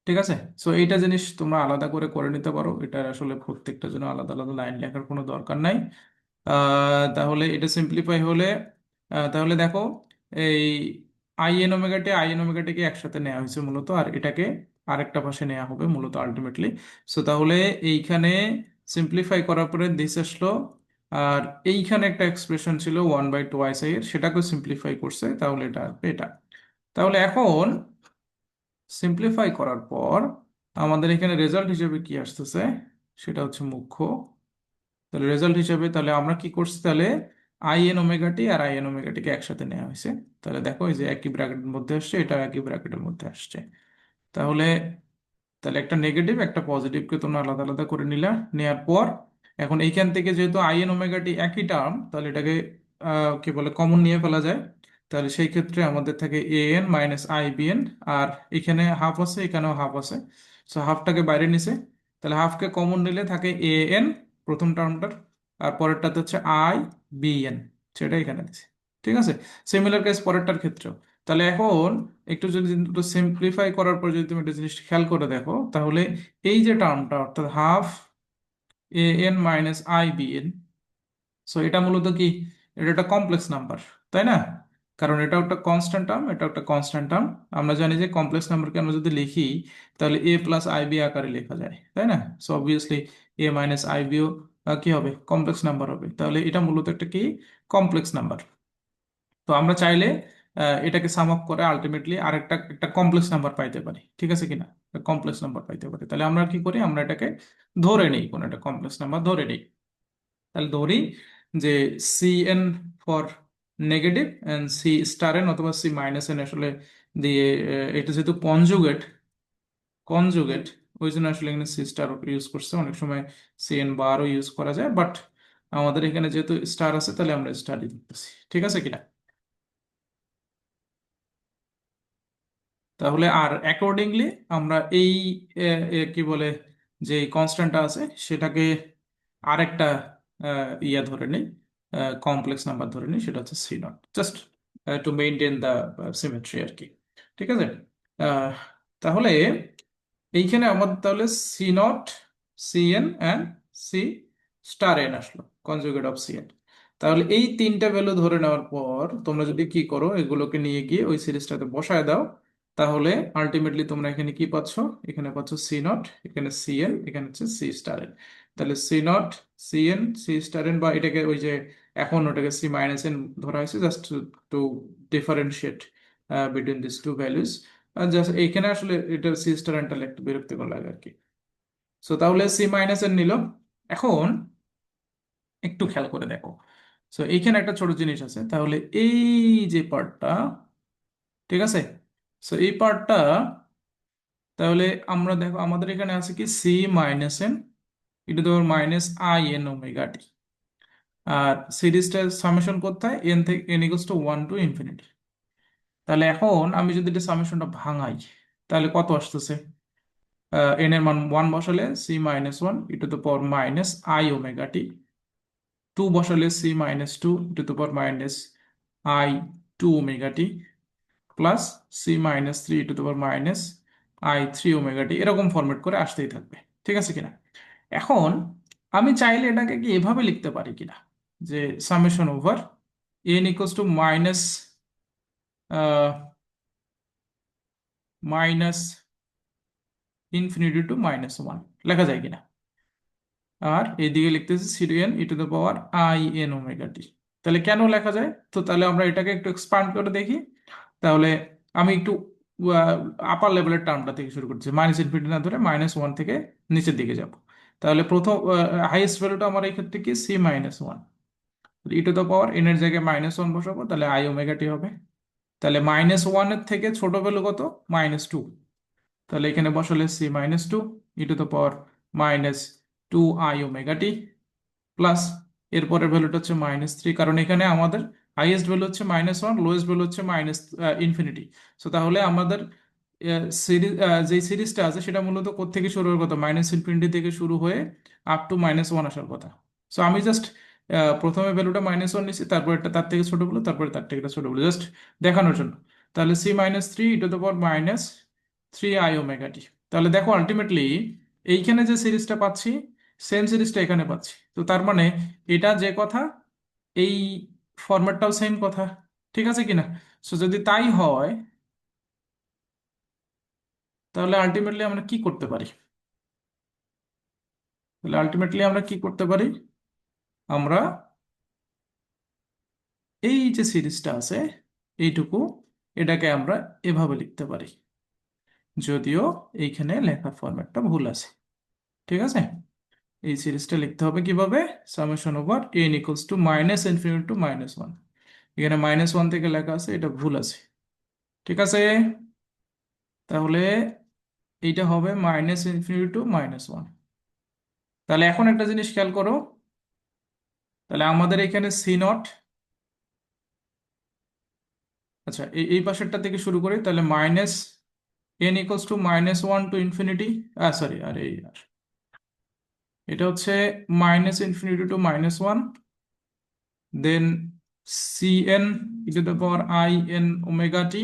ঠিক আছে। সো এইটা জিনিস তোমরা আলাদা করে করে নিতে পারো, এটা আসলে প্রত্যেকটা জন্য আলাদা আলাদা লাইন লেখার কোনো দরকার নাই। তাহলে এটা সিম্পলিফাই হলে তাহলে দেখো, এই আই এন ওমেগাটিকে একসাথে নেওয়া হয়েছে মূলত, আর এটাকে আরেকটা পাশে নেওয়া হবে মূলত আলটিমেটলি। সো তাহলে এইখানে সিম্পলিফাই করার পরে দিস আসলো, আর এইখানে একটা এক্সপ্রেশন ছিল 1/2 এর, সেটাকে সিম্পলিফাই করছে, তাহলে এটা আসবে এটা। তাহলে এখন সিম্পলিফাই করার পর আমাদের এখানে রেজাল্ট হিসেবে কি আসতেছে, সেটা হচ্ছে মুখ্য। তাহলে রেজাল্ট হিসেবে তাহলে আমরা কি করছি, তাহলে আই এন ওমেগাটি আর আই এন ওমেগাটিকে একসাথে নেওয়া হয়েছে। তাহলে দেখো এই যে একই ব্র্যাকেটের মধ্যে আসছে, এটা একই ব্র্যাকেটের মধ্যে আসছে। তাহলে তাহলে একটা নেগেটিভ একটা পজিটিভকে তোমরা আলাদা আলাদা করে নিলা। নেওয়ার পর এখন এইখান থেকে যেহেতু আই এন ওমেগাটি একই টার্ম, তাহলে এটাকে কি বলে কমন নিয়ে ফেলা যায়। তাহলে সেই ক্ষেত্রে আমাদের থাকে an - i bn, আর এখানে হাফ আছে, এখানেও হাফ আছে। সো হাফটাকে বাইরে নিছে, তাহলে হাফকে কমন নিলে থাকে an প্রথম টার্মটার, আর পরেরটাতে হচ্ছে i/bn, সেটা এখানে দিছে। ঠিক আছে। সিমিলার কেস পরেরটার ক্ষেত্রেও। তাহলে এখন একটু যদি সিম্পলিফাই করার পর যদি তুমি একটা জিনিস খেয়াল করে দেখো, তাহলে এই যে টার্মটা অর্থাৎ হাফ an - i/bn, সো এটা মূলত কি, এটা একটা কমপ্লেক্স নাম্বার, তাই না? কারণ এটা একটা কনস্ট্যান্ট টার্ম, এটা একটা কনস্ট্যান্ট টার্ম। আমরা জানি যে কমপ্লেক্স নাম্বারকে আমরা যদি লিখি তাহলে a+ib আকারে লেখা যায়, তাই না? সো অবভিয়াসলি a-ib ও কি হবে, কমপ্লেক্স নাম্বার হবে। তাহলে এটা মূলত একটা কি, কমপ্লেক্স নাম্বার। তো আমরা চাইলে এটাকে সাম আপ করে আলটিমেটলি আরেকটা একটা কমপ্লেক্স নাম্বার পাইতে পারি, ঠিক আছে কিনা? কমপ্লেক্স নাম্বার পাইতে পারি, তাহলে আমরা কি করি, আমরা এটাকে ধরে নিই, কোনো একটা কমপ্লেক্স নাম্বার ধরে নিই। তাহলে ধরি যে cn for negative and c*n অথবা c-n আসলে দিয়ে, এটা যেহেতু কনজুগেট, কনজুগেট ওই জন্য আসলে এখানে সি স্টার ইউজ করছে। অনেক সময় cn বারও ইউজ করা যায়, বাট আমাদের এখানে যেহেতু স্টার আছে তাহলে আমরা স্টারই দিতেছি, ঠিক আছে কিনা? তাহলে আর অ্যাকর্ডিংলি আমরা এই কি বলে, যে কনস্ট্যান্টটা আছে সেটাকে আরেকটা ইয়া ধরে নিই, কমপ্লেক্স নাম্বার ধরে নিই, সেটা হচ্ছে c0, just to maintain the symmetry আর কি। ঠিক আছে। আহ, তাহলে এইখানে আমাদের তাহলে c0, cn অ্যান্ড c*n আসলো, কনজুগেট অফ cn। তাহলে এই তিনটা ভ্যালু ধরে নেওয়ার পর তোমরা যদি কি করো, এগুলোকে নিয়ে গিয়ে ওই সিরিজটাতে বসায় দাও, তাহলে আলটিমেটলি তোমরা এখানে কি পাচ্ছ, এখানে পাচ্ছ c0, এখানে cn, এখানে হচ্ছে c*n। তাহলে c0, cn, c*n, বা এটাকে ওই যে এখন ওটাকে c-n ধরা হয়েছে just to differentiate between this two values. Just এইখানে আসলে এটা c*nটা একটু বিরক্তিকর লাগে আর কি। সো তাহলে c-n নিল। এখন একটু খেয়াল করে দেখো, সো এইখানে একটা ছোট জিনিস আছে, তাহলে এই যে পার্টটা, ঠিক আছে, সো এই পার্টটা, তাহলে আমরা দেখো আমাদের এখানে আছে কি c-n e⁻⁻in⁻ আর সিরিজটা সামেশন করতে হয় n থেকে n = 1 to ∞। তাহলে এখন আমি যদি এটা সামেশনটা ভাঙাই, তাহলে কত আসতেছে, n এর মান 1 বসালে c-1 e⁻⁻i⁻t, 2 বসালে c-2 e⁻⁻i2⁻t, plus c-3 e⁻⁻i3⁻t, এরকম ফরম্যাট করে আসতেই থাকবে। ঠিক আছে কিনা? এখন আমি চাইলে এটাকে কি এভাবে লিখতে পারি কিনা, যে summation over n = minus ∞ to -1 লেখা যায় কিনা? আর এইদিকে লিখতেছি cn e⁻in⁻t। তাহলে কেন লেখা যায়, তো তাহলে আমরা এটাকে একটু এক্সপান্ড করে দেখি। তাহলে আমি একটু আপার লেভেলের টার্মটা থেকে শুরু করছি, -∞ না ধরে -1 থেকে নিচের দিকে যাব। তাহলে প্রথম হাইয়েস্ট ভ্যালুটা আমার এই ক্ষেত্রে কি c-1, e⁻n এর জায়গায় -1 বসাবো, তাহলে i⁻t হবে। তাহলে -1 এর থেকে ছোট ভ্যালু কত, -2। তাহলে এখানে বসালে c-2 e⁻2i⁻t, প্লাস এরপরের ভ্যালুটা হচ্ছে -3, কারণ এখানে আমাদের হাইয়েস্ট ভ্যালু হচ্ছে -1, লোয়েস্ট ভ্যালু হচ্ছে ইনফিনিটি। সো তাহলে আমাদের সিরিজ, যে সিরিজটা আছে সেটা মূলত কোত্থেকে শুরু হওয়ার কথা, -ইনফিনিটি থেকে শুরু হয়ে আপ টু -1 আসার কথা। সো আমি জাস্ট প্রথমে ভ্যালুটা -1 নিচ্ছি, তারপর এটা তার থেকে ছোট বলে, তারপরে তার থেকে ছোট বলে, জাস্ট দেখানোর জন্য। তাহলে C-3 e⁻³ তাহলে দেখো আলটিমেটলি এইখানে যে সিরিজটা পাচ্ছি, সেম সিরিজটা এখানে পাচ্ছি। তো তার মানে এটা যে কথা, এই ফরম্যাটটাও সেম কথা। ঠিক আছে কিনা? সো যদি তাই হয়, তাহলে আলটিমেটলি আমরা কি করতে পারি? তাহলে আলটিমেটলি আমরা কি করতে পারি? আমরা এই যে সিরিজটা আছে এইটুকু, এটাকে আমরা এভাবে লিখতে পারি, যদিও এইখানে লেখার ফরম্যাটটা ভুল আছে। ঠিক আছে? এই সিরিজটা লিখতে হবে কিভাবে? Summation/n = -∞ to -1। এখানে -1 থেকে লেখা আছে, এটা ভুল আছে। ঠিক আছে? তাহলে এইটা হবে -∞ to -1। তাহলে এখন একটা জিনিস খেয়াল করো, তাহলে আমাদের এখানে C0, আচ্ছা এই পাশেরটা থেকে শুরু করি, তাহলে -n = -1 to ∞, সরি, এটা হচ্ছে -∞ to -1, দেন Cn e⁻⁻t,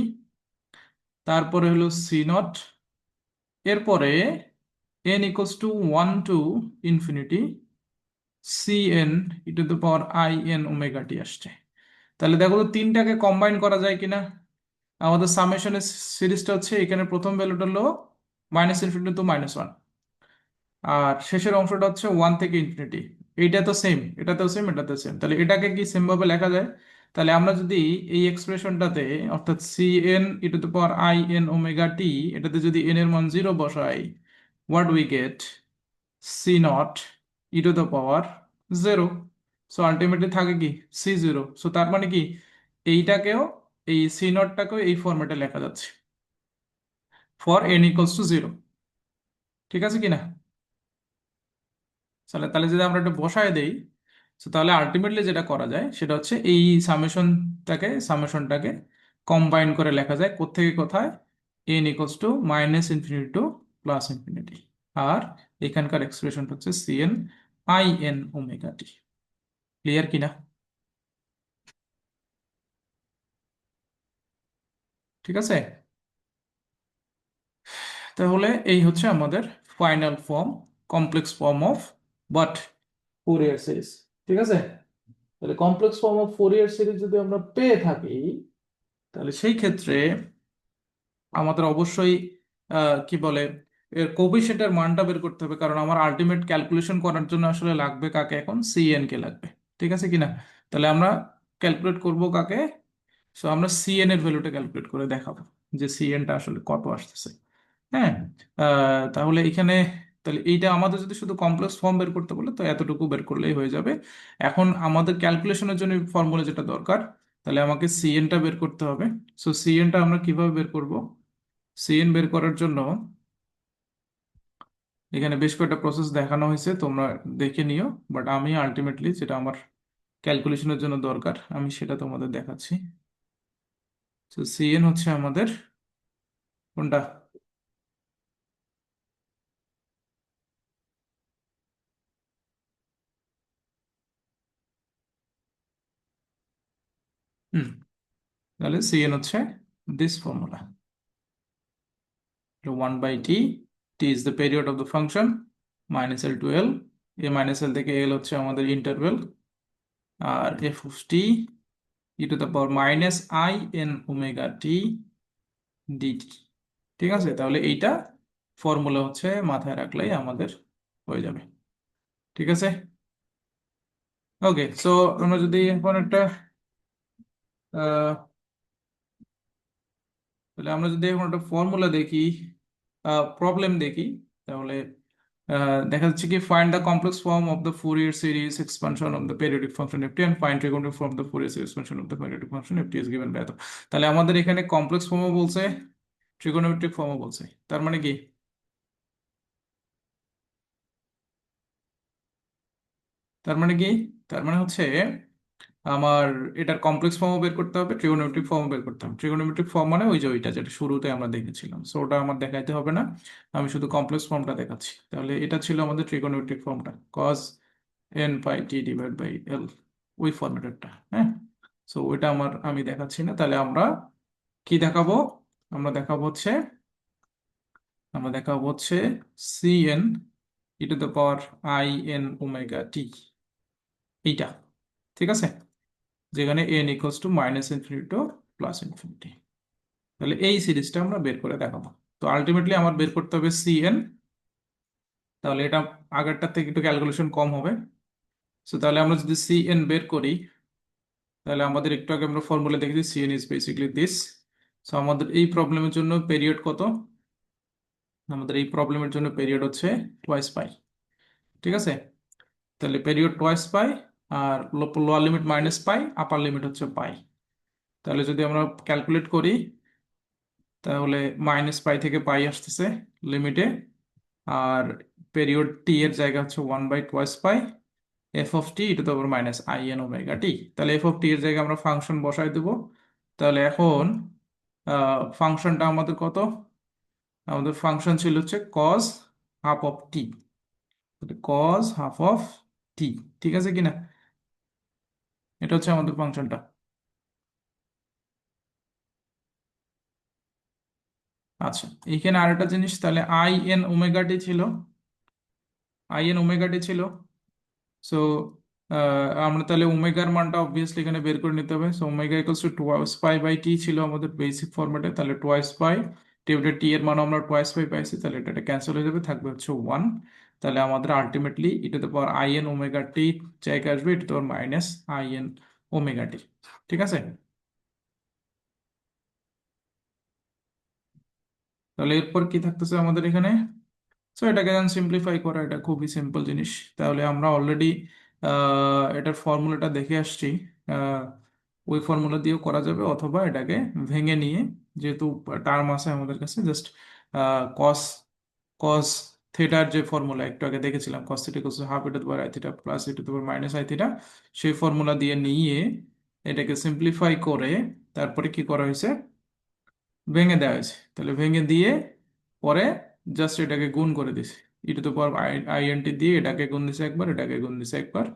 তারপরে হলো C0, এরপরে n = 1 to Cn e⁻⁻t আসছে। তাহলে দেখো তো তিনটাকে কম্বাইন করা যায় কিনা। আমাদের সামেশনের সিরিজটা হচ্ছে, এখানে প্রথম ভ্যালুটা হলো -∞ to -1, আর শেষের অংশটা হচ্ছে 1 থেকে ইনফিনিটি। এইটা তো সেম, এটাতেও সেম, এটাতেও সেম, তাহলে এটাকে কি সেম ভাবে লেখা যায়? তাহলে আমরা যদি এই এক্সপ্রেশনটাতে, অর্থাৎ Cn e⁻⁻t, এটাতে যদি n এর মান 0 বসাই, what we get? C0 e⁻0। So ultimately থাকে কি? C0। সো তার মানে কি, এইটাকেও, এই C0টাকেও এই ফরম্যাটে লেখা যাচ্ছে, ফর n = 0। ঠিক আছে কিনা? তাহলে তাহলে যদি আমরা এটা বসায় দেই, তো তাহলে আলটিমেটলি যেটা করা যায় সেটা হচ্ছে এই সামেশনটাকে কম্বাইন করে লেখা যায় কোত্থেকে কোথায়, n = -∞ to +∞। আর এখানকার এক্সপ্রেশনটা হচ্ছে Cn in⁻t। ক্লিয়ার কিনা? ঠিক আছে? তাহলে এই হচ্ছে আমাদের final form, complex form of but Fourier series. ঠিক আছে? তাহলে complex form of Fourier series যদি আমরা পেয়ে থাকি, তাহলে সেই ক্ষেত্রে আমাদের অবশ্যই কি বলে, এর কোফিশিয়েন্টের মানটা বের করতে হবে, কারণ আমার আলটিমেট ক্যালকুলেশন করার জন্য আসলে লাগবে কাকে? এখন সিএন কে লাগবে। ঠিক আছে কিনা? তাহলে আমরা ক্যালকুলেট করব কাকে? সো আমরা সিএন এর ভ্যালুটা ক্যালকুলেট করে দেখাবো যে সিএনটা আসলে কত আসতেছে। হ্যাঁ, তাহলে এখানে, তাহলে এইটা আমাদের যদি শুধু কমপ্লেক্স ফর্ম বের করতে বলে, তো এতটুকু বের করলেই হয়ে যাবে। এখন আমাদের ক্যালকুলেশনের জন্য ফর্মুলা যেটা দরকার, তাহলে আমাকে সিএনটা বের করতে হবে। সো সিএনটা আমরা কিভাবে বের করব? সিএন বের করার জন্য এখানে বেশ কয়েকটা প্রসেস দেখানো হয়েছে, তোমরা দেখে নিও। বাট আমি আলটিমেটলি যেটা আমার ক্যালকুলেশনের জন্য দরকার, আমি সেটা তোমাদের দেখাচ্ছি। তো সিএন হচ্ছে আমাদের কোনটা? হুম, তাহলে সিএন হচ্ছে this formula, 1/t, t is the period of the function, -l to l, a -l থেকে l হচ্ছে আমাদের ইন্টারভেল, আর f(t) e⁻⁻t dt। ঠিক আছে? তাহলে এইটা ফর্মুলা হচ্ছে, মাথায় রাখলেই আমাদের হয়ে যাবে। ঠিক আছে? ওকে, সো আমরা যদি এখন একটা আহ, তাহলে আমরা যদি এখন একটা ফর্মুলা দেখি, প্রবলেম দেখি, তাহলে দেখা যাচ্ছে কি, find the complex form of the Fourier series expansion of the periodic function FT and find trigonometric form of the Fourier series expansion of the periodic function FT is given by এত। তাহলে আমাদের এখানে complex ফর্মও বলছে, trigonometric ফর্মও বলছে। তার মানে কি? তার মানে কি? তার মানে হচ্ছে আমার এটার কমপ্লেক্স ফর্মও বের করতে হবে, ট্রিগোনোমেট্রিক ফর্মও বের করতে হবে। ট্রিগোনোমেট্রিক ফর্ম মানে ওই যে ওইটা যেটা শুরুতে আমরা দেখেছিলাম, সো ওটা আমার দেখাইতে হবে না, আমি শুধু কমপ্লেক্স ফর্মটা দেখাচ্ছি। তাহলে এটা ছিল আমাদের ট্রিগোনোমেট্রিক ফর্মটা, cos N pi T divide by L, ওই ফর্মেটেরটা। হ্যাঁ, সো ওইটা আমি দেখাচ্ছি না। তাহলে আমরা কি দেখাবো? আমরা দেখাবো হচ্ছে আমরা দেখাবো হচ্ছে C N E to the power I N omega T, এইটা। ঠিক আছে, যেখানে N equals to minus infinity to plus infinity. তাহলে এই সিরিজটা আমরা বের করে দেখাবো। তো আলটিমেটলি আমার বের করতে হবে সি এন। তাহলে এটা আগেরটার থেকে একটু ক্যালকুলেশন কম হবে। সো তাহলে আমরা যদি সি এন বের করি, তাহলে আমাদের একটু আগে আমরা ফর্মুলা দেখেছি C N is basically this. So আমাদের এই প্রবলেমের জন্য পেরিয়ড কত? আমাদের এই প্রবলেমের জন্য পেরিয়ড হচ্ছে টোয়াইস পাই। ঠিক আছে, তাহলে পেরিয়ড টোয়াইস পাই, আর lower limit minus pi, upper limit হচ্ছে পাই। তাহলে যদি আমরা ক্যালকুলেট করি, তাহলে মাইনাস পাই থেকে পাই আসতেছে লিমিটে, আর পেরিয়ড টি এর জায়গা হচ্ছে 1/2 পাই এফ অফ টি এটা তো আবার minus I N omega T. তাহলে এফ অফ টি এর জায়গায় আমরা ফাংশন বসাই দেবো। তাহলে এখন ফাংশনটা আমাদের কত? আমাদের ফাংশন ছিল হচ্ছে cos half of T, cos half of T. ঠিক আছে কিনা? এটা হচ্ছে আমাদের ফাংশনটা। আচ্ছা, এইখানে আরেকটা জিনিস, তাহলে আই এন ওমেগা টি ছিল, আই এন ওমেগা টি ছিল। সো আমরা তাহলে ওমেগার মানটা অবভিয়াসলি এখানে বের করে নিতে হবে। So omega equals to twice pi by T ছিল আমাদের বেসিক ফরম্যাটে। তাহলে টোয়াইস পাই টেবিলের টি এর মান আমরা টোয়াইস পাই পাইছি, তাহলে এটা ক্যান্সেল হয়ে যাবে, থাকবে হচ্ছে 1। তাহলে আমাদের ultimately E to the power I N omega T জায়গায় আসবে E to the power minus I N omega T. ঠিক আছে, তাহলে এরপর কি থাকতেছে আমাদের এখানে? সো এটাকে যখন সিম্পলিফাই করা, এটা খুবই সিম্পল জিনিস। তাহলে আমরা অলরেডি এটার ফর্মুলাটা দেখে আসছি। আহ, ওই ফর্মুলা দিয়েও করা যাবে, অথবা এটাকে ভেঙে নিয়ে, যেহেতু টার্ম আছে আমাদের কাছে, জাস্ট কস কস থিটার যে ফর্মুলা একটু আগে দেখেছিলাম, কস theta equals to half E to the power I theta plus E to the power minus I theta, সেই ফর্মুলা দিয়ে নিয়ে এটাকে সিম্পলিফাই করে তারপরে কি করা হয়েছে? ভেঙে দেওয়া হয়েছে। তাহলে ভেঙে দিয়ে পরে জাস্ট এটাকে গুণ করে দিছে, ই টু দ্য পাওয়ার আইএনটি দিয়ে এটাকে গুণ দিছে একবার, এটাকে গুণ দিছে একবার।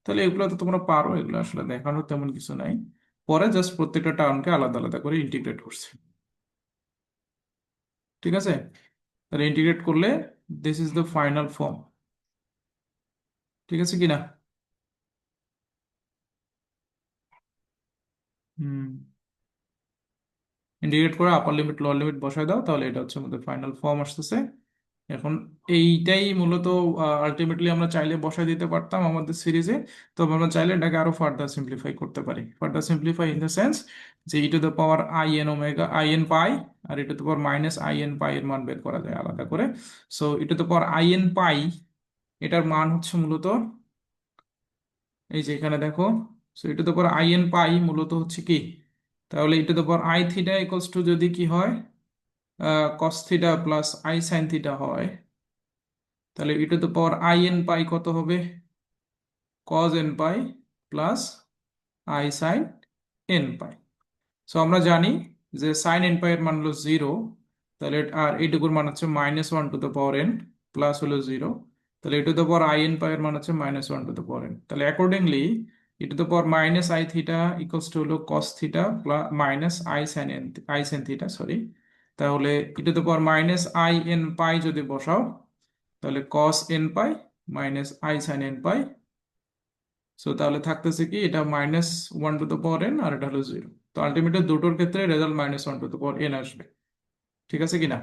তাহলে এগুলো তো তোমরা পারো, এগুলো আসলে দেখানোর তেমন কিছু নাই। পরে জাস্ট প্রত্যেকটা টার্মকে আলাদা আলাদা করে ইন্টিগ্রেট করছে। ঠিক আছে, তাহলে ইন্টিগ্রেট করলে this is the final form. ঠিক আছে কিনা? হুম, ইন্টিগ্রেট করে আপার লিমিট লোয়ার লিমিট বসায় দাও, তাহলে এটা হচ্ছে আমাদের ফাইনাল ফর্ম আসতেছে। এখন এইটাই মূলত আলটিমেটলি আমরা চাইলে বসায় দিতে পারতাম আমাদের সিরিজে। তবে আমরা চাইলে এটাকে আরো ফার্দার সিম্পলিফাই করতে পারি। Further simplify in the sense যে ই to the power I N omega i n pi আর e to the power minus I n pi এর মান বের করা যায় আলাদা করে। So e to the power I n pi এটার মান হচ্ছে মূলত এই যে এখানে দেখো। So e to the power I n pi মূলত হচ্ছে কি? তাহলে ই to the power I theta equals to যদি কি হয়, cos theta plus I sine theta হয়, তাহলে ই to the power I n pi কত হবে? Cos N pi plus I sine N pi. So আমরা জানি যে সাইন এন পাই এর মান হলো 0, তাহলে আর এইটুকুর মান হচ্ছে -1 to the power n plus হলো 0। তাহলে ই to the power I n pi এর মান হচ্ছে -1 টু দ্য পাওয়ার এন। তাহলে accordingly e to the power minus I theta equals to হলো cos theta plus minus i sine n, i sine theta sorry. তাহলে ই to the power minus I n pi যদি বসাও, তাহলে cos n pi minus i sine N pi. So তাহলে থাকতেছে কি, এটা -1 to the power N আর এটা হলো 0। তো আলটিমেটলি দুটোর ক্ষেত্রে result -1 to the power N আসবে। ঠিক আছে কিনা?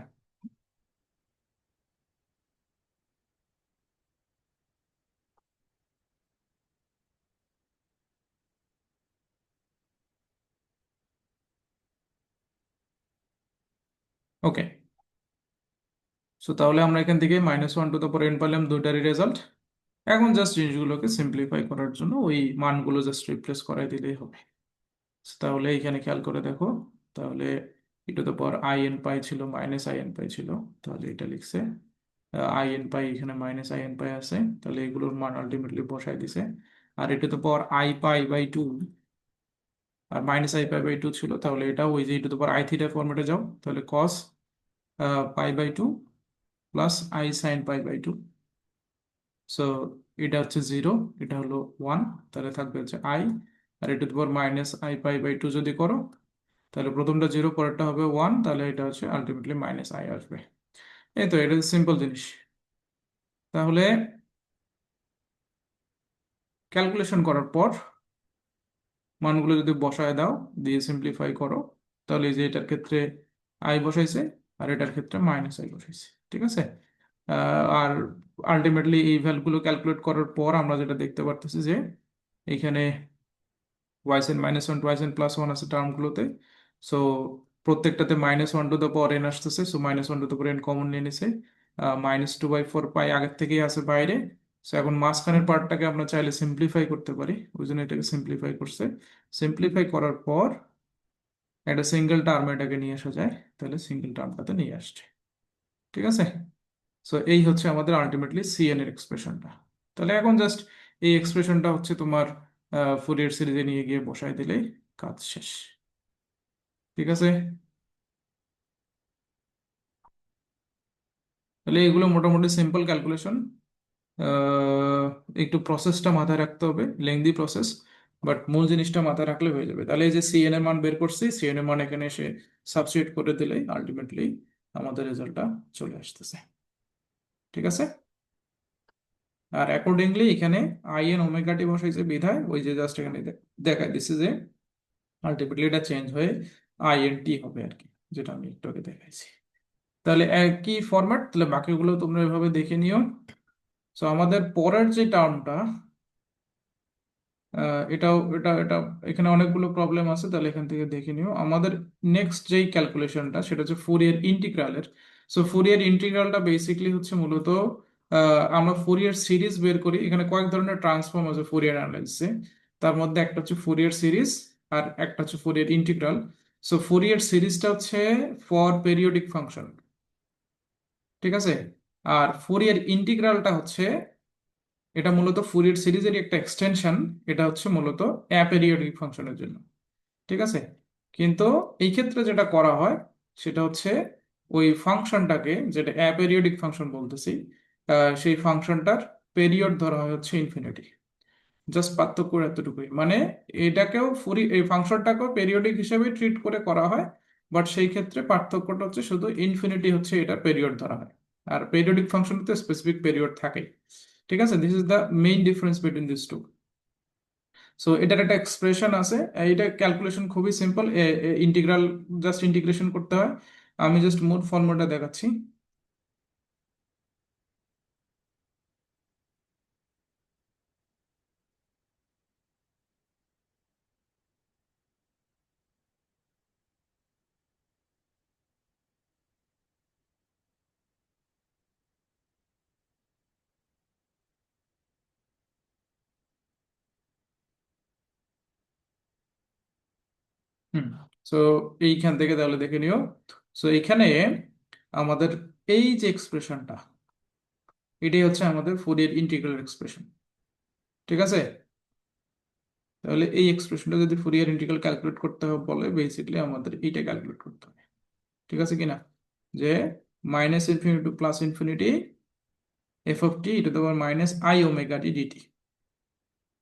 ওকে, সো তাহলে আমরা এখান থেকে -1 টু দ্য পাওয়ার এন পেলাম দুটারই রেজাল্ট। এখন জাস্ট জিনিসগুলোকে সিম্পলিফাই করার জন্য ওই মানগুলো জাস্ট রিপ্লেস করাই দিলেই হবে। So তাহলে এখানে খেয়াল করে দেখো, তাহলে ই to the power I n pi ছিল মাইনাস আই এন পাই ছিল, তাহলে এটা লিখছে আই এন পাই, এখানে মাইনাস আই এন পাই আছে, তাহলে এগুলোর মান আলটিমেটলি বসাই দিছে। আর e to the power i pi by 2 আর মাইনাস i পাই বাই 2 ছিল, তাহলে এটা ওই যে e to the power i theta ফরম্যাটে যাও, তাহলে cos pi by 2 plus i sine pi by 2। So এটা হচ্ছে 0, এটা হলো 1, তাহলে থাকবে হচ্ছে i। আর e to the power minus i pi by 2 যদি করো, তাহলে প্রথমটা 0, পরেরটা হবে 1, তাহলে এটা হচ্ছে আলটিমেটলি মাইনাস i আসবে। এই তো, এটা সিম্পল জিনিস। তাহলে ক্যালকুলেশন করার পর মানগুলো যদি বসায় দাও, দিয়ে সিম্পলিফাই করো, তাহলে এই যে এটার ক্ষেত্রে আই বসাইছে আর এটার ক্ষেত্রে মাইনাস আই বসাইছে, ঠিক আছে। আর আলটিমেটলি এই ভ্যালুগুলো ক্যালকুলেট করার পর আমরা যেটা দেখতে পারতেছি যে এখানে ওয়াইসেন -1 টোয়াইসেন +1 আছে টার্মগুলোতে। সো প্রত্যেকটাতে -1 টু দ্য পাওয়ার n আসতেছে, so -1 to the power n common নিয়ে নিছে। -2/4 পাই আগের থেকেই আছে বাইরে। সো এখন মাঝখানের পার্টটাকে আমরা চাইলে সিম্পলিফাই করতে পারি, ওই জন্য এটাকে সিম্পলিফাই করছে। সিম্পলিফাই করার পর একটা সিঙ্গেল টার্মে এটাকে নিয়ে আসা যায়, তাহলে সিঙ্গেল টার্মটাতে নিয়ে আসছে, ঠিক আছে। সো এই হচ্ছে আমাদের আলটিমেটলি সিএন এর এক্সপ্রেশনটা। তাহলে এখন জাস্ট এই এক্সপ্রেশনটা হচ্ছে তোমার ফুরিয়ার সিরিজে নিয়ে গিয়ে বসাই দিলেই কাজ শেষ, ঠিক আছে। তাহলে এগুলো মোটামুটি সিম্পল ক্যালকুলেশন। একটু প্রসেসটা মাথায় রাখতে হবে, লেংদি প্রসেস, বাট মূল জিনিসটা মাথায় রাখলে হয়ে যাবে। তাহলে এই যে সিএন এর মান বের করছি, সিএন এর মান এখানে এসে সাবস্টিটিউট করে দিলেই আলটিমেটলি আমাদের রেজাল্টটা চলে আসতেছে, ঠিক আছে। আর অ্যাকর্ডিংলি এখানে আই এন ওমেগা টি বসাইছে বিধায় ওই যে জাস্ট এখানে দেখাই দিচ্ছে যে আলটিমেটলি এটা চেঞ্জ হয়ে আই এন টি হবে আর কি, যেটা আমি একটু আগে দেখাইছি। তাহলে একই ফরম্যাট, তাহলে বাকিগুলো তোমরা এভাবে দেখে নিও। সো আমাদের পরের যে টার্মটা, এটাও এটা এটা এখানে অনেকগুলো প্রবলেম আছে, তাহলে এখান থেকে দেখে নিও। আমাদের নেক্সট যেই ক্যালকুলেশনটা সেটা হচ্ছে ফুরিয়ার ইন্টিগ্রালের। সো ফুরিয়ার ইন্টিগ্রালটা বেসিকলি হচ্ছে মূলত আমরা ফুরিয়ার সিরিজ বের করি। এখানে কয়েক ধরনের ট্রান্সফর্ম আছে ফুরিয়ার অ্যানালাইসিসে, তার মধ্যে একটা হচ্ছে ফুরিয়ার সিরিজ আর একটা হচ্ছে ফুরিয়ার ইন্টিগ্রাল। সো ফুরিয়ার সিরিজটা হচ্ছে ফর পেরিওডিক ফাংশন, ঠিক আছে। আর ফুরিয়ার ইন্টিগ্রালটা হচ্ছে, এটা মূলত ফুরিয়ার সিরিজের একটা এক্সটেনশন, এটা হচ্ছে মূলত অ্যাপেরিওডিক ফাংশনের জন্য, ঠিক আছে। কিন্তু এই ক্ষেত্রে যেটা করা হয় সেটা হচ্ছে ওই ফাংশনটাকে, যেটা অ্যাপেরিওডিক ফাংশন বলতেছি, সেই ফাংশনটার পেরিয়ড ধরা হয় হচ্ছে ইনফিনিটি। জাস্ট পার্থক্য এতটুকুই, মানে এটাকেও এই ফাংশনটাকেও পেরিয়ডিক হিসেবে ট্রিট করে করা হয়, বাট সেই ক্ষেত্রে পার্থক্যটা হচ্ছে শুধু ইনফিনিটি হচ্ছে এটা পেরিয়ড ধরা হয়, আর পেরিয়ডিক ফাংশনতে স্পেসিফিক পেরিয়ড থাকে, ঠিক আছে। This is the main difference between this two. So এটার একটা এক্সপ্রেশন আছে, এটা ক্যালকুলেশন খুবই সিম্পল, ইন্টিগ্রাল জাস্ট ইন্টিগ্রেশন করতে হয়। আমি জাস্ট মোট ফর্মুলাটা দেখাচ্ছি। হুম। সো এইখান থেকে তাহলে দেখে নিও। সো এখানে আমাদের এই যে এক্সপ্রেশনটা, এটাই হচ্ছে আমাদের ফুরিয়ার ইন্টিগ্রাল এক্সপ্রেশন, ঠিক আছে। তাহলে এই এক্সপ্রেশনটা যদি ফুরিয়ার ইন্টিগ্রাল ক্যালকুলেট করতে হবে বলে, বেসিক্যালি আমাদের এইটা ক্যালকুলেট করতে হবে, ঠিক আছে কিনা, যে -infinity to +infinity f of t এটা তোমার -i ওমেগা টি ডিটি,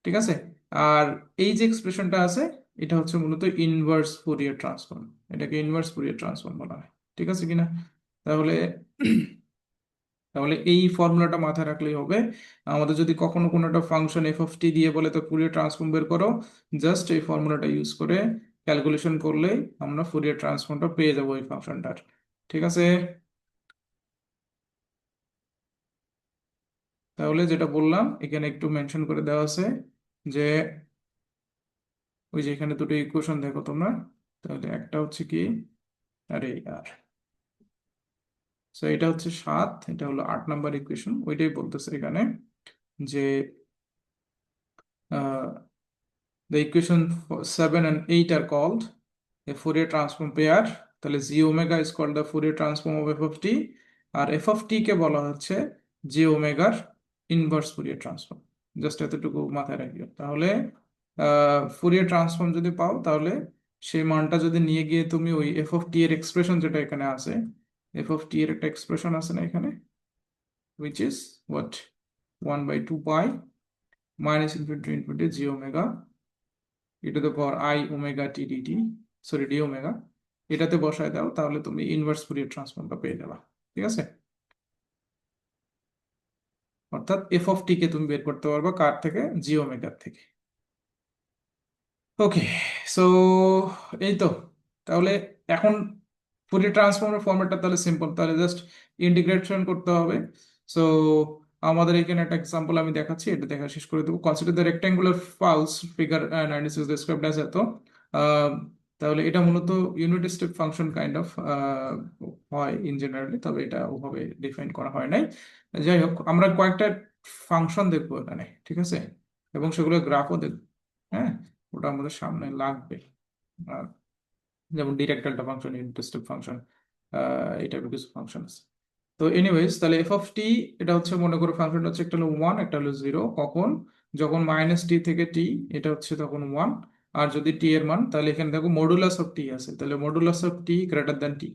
ঠিক আছে। আর এই যে এক্সপ্রেশনটা আছে, এটা হচ্ছে মূলত ইনভার্স ফুরিয়ার ট্রান্সফর্ম, এটাকে ইনভার্স ফুরিয়ার ট্রান্সফর্ম বলা হয়, ঠিক আছে কিনা। তাহলে তাহলে এই ফর্মুলাটা মাথায় রাখলেই হবে। আমাদের যদি কখনো কোনো একটা ফাংশন এফ অফ টি দিয়ে বলে তো ফুরিয়ার ট্রান্সফর্ম বের করো, জাস্ট এই ফর্মুলাটা ইউজ করে ক্যালকুলেশন করলেই আমরা ফুরিয়ার ট্রান্সফর্মটা পেয়ে যাবো এই ফাংশনটার, ঠিক আছে। তাহলে যেটা বললাম এখানে একটু মেনশন করে দেওয়া আছে যে ওই যে এখানে দুটো ইকুয়েশন দেখো তোমরা, তাহলে একটা হচ্ছে কি, আরে আর এটা হচ্ছে 7, এটা হলো 8 নাম্বার ইকুয়েশন, ওইটাই বলতেছে এখানে যে the equation 7 and 8 are called a Fourier transform pair। তাহলে G omega is called the Fourier transform of f of t, আর f of t কে বলা হচ্ছে জি ওমেগার ইনভার্স ফুরিয়ার ট্রান্সফর্ম। জাস্ট এতটুকু মাথায় রাখিও। তাহলে ফুরিয়ার ট্রান্সফর্ম যদি পাও, তাহলে সেই মানটা যদি নিয়ে গিয়ে তুমি ওই এফ অফ টি এর এক্সপ্রেশন যেটা এখানে আছে, এফ অফ টি এর একটা এক্সপ্রেশন আছে না এখানে, which is what, 1/2 pi minus infinity to infinity j omega e to the power I omega t dt, sorry D omega, এটাতে বসায় দাও, তাহলে তুমি ইনভার্স ফুরিয়ার ট্রান্সফর্মটা পেয়ে যাবা। ঠিক আছে, অর্থাৎ এফ অফ টি কে তুমি বের করতে পারবা কার থেকে, জি ওমেগার থেকে। ওকে, সো এই তো, তাহলে এখন ফুরিয়ার ট্রান্সফর্মের ফরম্যাটটা তাহলে সিম্পল, তাহলে জাস্ট ইন্টিগ্রেশন করতে হবে। সো আমাদের এখানে একটা এক্সাম্পল আমি দেখাচ্ছি, এটা দেখা শেষ করে দেবো। Consider the rectangular pulse figure 96 described as এত। আহ, তাহলে এটা মূলত unit step function kind of হয় ইন জেনারেলি, তবে এটা ওভাবে ডিফাইন করা হয় নাই। যাই হোক, আমরা কয়েকটা ফাংশন দেখবো এখানে, ঠিক আছে, এবং সেগুলো গ্রাফও দেখবো। হ্যাঁ, ওটা আমাদের সামনে লাগবে। আর যেমন direct delta function, unit step function, এই টাইপের কিছু ফাংশন আছে। তো এনিওয়েজ, তাহলে এফ অফ টি, এটা হচ্ছে মনে করো ফাংশনটা হচ্ছে একটা হলো 1, একটা হলো 0। কখন? যখন মাইনাস টি থেকে টি, এটা হচ্ছে তখন 1। আর যদি টি এর মান, তাহলে এখানে দেখো মডুলাস অফ টি আছে, তাহলে modulus of T greater than T.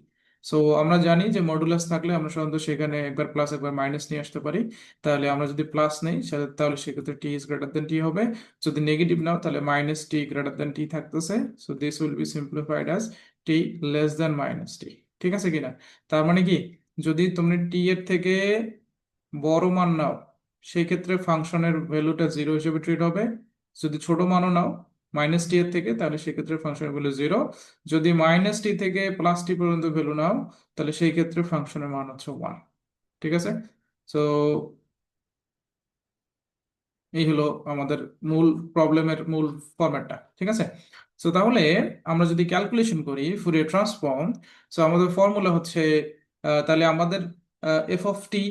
So আমরা জানি যে মডুলাস থাকলে আমরা সাধারণত সেখানে একবার প্লাস একবার মাইনাস নিয়ে আসতে পারি। তাহলে আমরা যদি প্লাস নেই, তাহলে সেক্ষেত্রে t is greater than t হবে। যদি নেগেটিভ নাও, তাহলে minus t greater than t থাকতেছে। So this will be simplified as t less than minus t. ঠিক আছে কিনা? তার মানে কি, যদি তুমি টি এর থেকে বড় মান নাও, সেই ক্ষেত্রে ফাংশনের ভ্যালুটা 0 হিসেবে ট্রিট হবে। যদি ছোট মানও নাও মাইনাস টি এর থেকে, তাহলে সেক্ষেত্রে ফাংশনের ভ্যালু 0। যদি মাইনাস টি থেকে প্লাস টি পর্যন্ত ভ্যালু নাও, তাহলে সেই ক্ষেত্রে ফাংশনের মান হচ্ছে 1। ঠিক আছে, সো এই হলো আমাদের মূল প্রবলেমের মূল ফরম্যাটটা। ঠিক আছে, সো তাহলে আমরা যদি ক্যালকুলেশন করি ফুরিয়ার ট্রান্সফর্ম, সো আমাদের ফর্মুলা হচ্ছে, তাহলে আমাদের f of t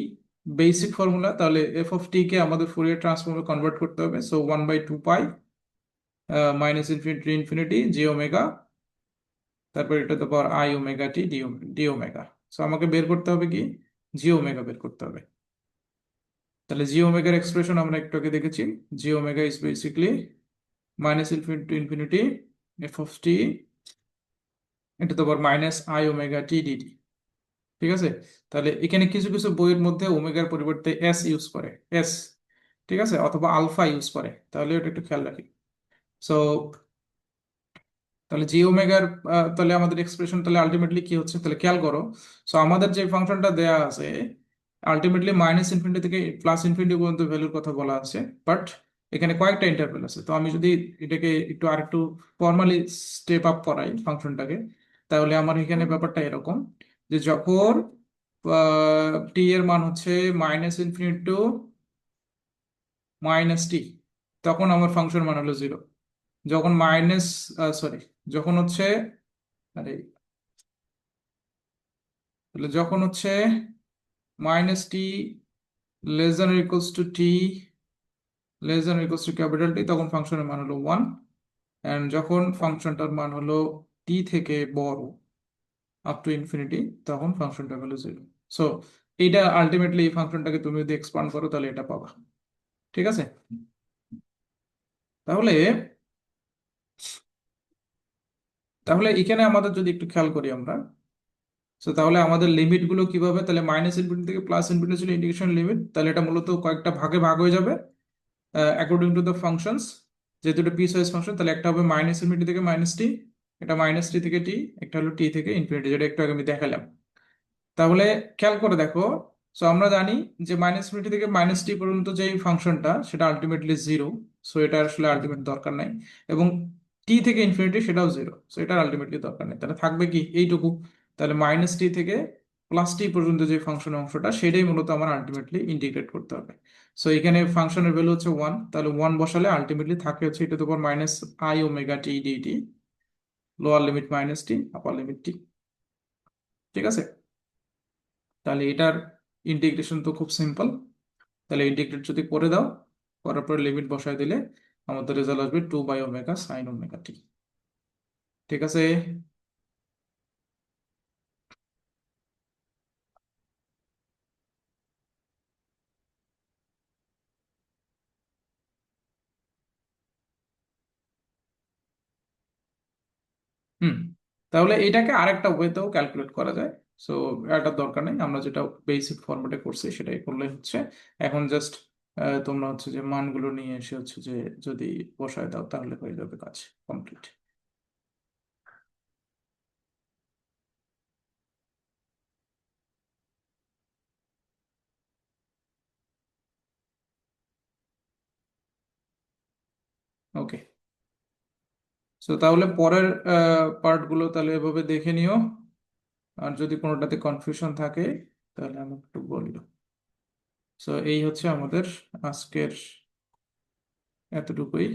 basic formula, তাহলে এফ অফ টি কে আমাদের ফুরিয়ার ট্রান্সফর্মে কনভার্ট করতে হবে। So 1/2 pi minus infinity infinity g omega, তারপর এটা to power i omega t d omega. So আমাকে বের করতে হবে কি, জি ওমেগা বের করতে হবে। তাহলে জি ওমেগার এক্সপ্রেশন আমরা একটু আগে দেখেছি। G omega is basically minus infinity to infinity f of t এটা তো আবার minus I omega T d t. ঠিক আছে, তাহলে এখানে কিছু কিছু বইয়ের মধ্যে ওমেগার পরিবর্তে এস ইউজ করে, এস, ঠিক আছে, অথবা আলফা ইউজ করে, তাহলে ওটা একটু খেয়াল রাখি। সো তাহলে জি ওমেগার, তাহলে আমাদের এক্সপ্রেশন তাহলে আলটিমেটলি কি হচ্ছে, তাহলে খেয়াল করো। সো আমাদের যে ফাংশনটা দেয়া আছে, আলটিমেটলি মাইনাস ইনফিনিটি থেকে প্লাস ইনফিনিটি পর্যন্ত ভ্যালুর কথা বলা আছে, বাট এখানে কয়েকটা ইন্টারভ্যাল আছে। তো আমি যদি এটাকে একটু আরেকটু ফর্মালি স্টেপ আপ করাই ফাংশনটাকে, তাহলে আমার এখানে ব্যাপারটা এরকম, যে যখন টি এর মান হচ্ছে মাইনাস ইনফিনিটি টু মাইনাস টি, তখন আমার ফাংশন মান হলো 0। যখন মাইনাস, সরি, যখন হচ্ছে, আরে, তাহলে যখন হচ্ছে minus T less than equals to T less than equals to capital T, তখন ফাংশনের মান হলো 1। অ্যান্ড যখন ফাংশনটার মান হলো টি থেকে বড় আপ টু ইনফিনিটি, তখন ফাংশনটা হলো 0। সো এইটা আলটিমেটলি এই ফাংশনটাকে তুমি যদি এক্সপান্ড করো, তাহলে এটা পাবা। ঠিক আছে, তাহলে তাহলে এখানে আমাদের যদি একটু খেয়াল করি আমরা, তো তাহলে আমাদের লিমিট গুলো কিভাবে, তাহলে মাইনাস ইনফিনিটি থেকে প্লাস ইনফিনিটি ছিল ইন্টিগ্রেশন লিমিট, তাহলে এটা মূলত কয়েকটা ভাগে ভাগ হয়ে যাবে অ্যাকর্ডিং টু দ্য ফাংশনস। যেহেতু এটা পিস ওয়াইজ ফাংশন, তাহলে একটা হবে মাইনাস ইনফিনিটি থেকে মাইনাস টি, এটা মাইনাস টি থেকে টি, একটা হলো টি থেকে ইনফিনিটি, যেটা একটু আগে আমি দেখালাম। তাহলে খেয়াল করে দেখো, সো আমরা জানি যে মাইনাস ইনফিনিটি থেকে মাইনাস টি পর্যন্ত যে ফাংশনটা, সেটা আলটিমেটলি 0। সো এটা আসলে আলটিমেট দরকার নাই। এবং টি থেকে ইনফিনিটি সেটাও 0, সো এটা আলটিমেটলি দরকার নেই। তাহলে থাকবে কি এইটুকু, তাহলে মাইনাস টি থেকে প্লাস টি পর্যন্ত যে ফাংশনের অংশটা, সেটাই মূলত আমার আলটিমেটলি ইন্টিগ্রেট করতে হবে। সো এখানে ফাংশনের ভ্যালু হচ্ছে 1, তাহলে 1 বসালে আলটিমেটলি থাকে হচ্ছে এটা তো minus I omega T DT, lower limit minus T, upper limit T. ঠিক আছে, তাহলে এটার ইন্টিগ্রেশন তো খুব সিম্পল। তাহলে ইন্টিগ্রেট যদি করে দাও, করার পর লিমিট বসায় দিলে আমাদের রেজাল্ট আসবে 2/ওমেগা সাইন ওমেগা টি। ঠিক আছে, হুম, তাহলে এটাকে আরেকটা ওয়েতেও ক্যালকুলেট করা যায়। সো এটার দরকার নেই, আমরা যেটা বেসিক ফরম্যাটে করছি সেটাই করলে হচ্ছে। এখন জাস্ট তোমরা হচ্ছে যে মানগুলো নিয়ে এসে হচ্ছে যে যদি বসায় দাও তাহলে হয়ে যাবে, কাজ কমপ্লিট। ওকে, সো তাহলে পরের পার্টগুলো তাহলে এভাবে দেখে নিও, আর যদি কোনোটাতে কনফিউশন থাকে তাহলে আমাকে একটু বললো। সো এই হচ্ছে আমাদের আজকের এতটুকুই।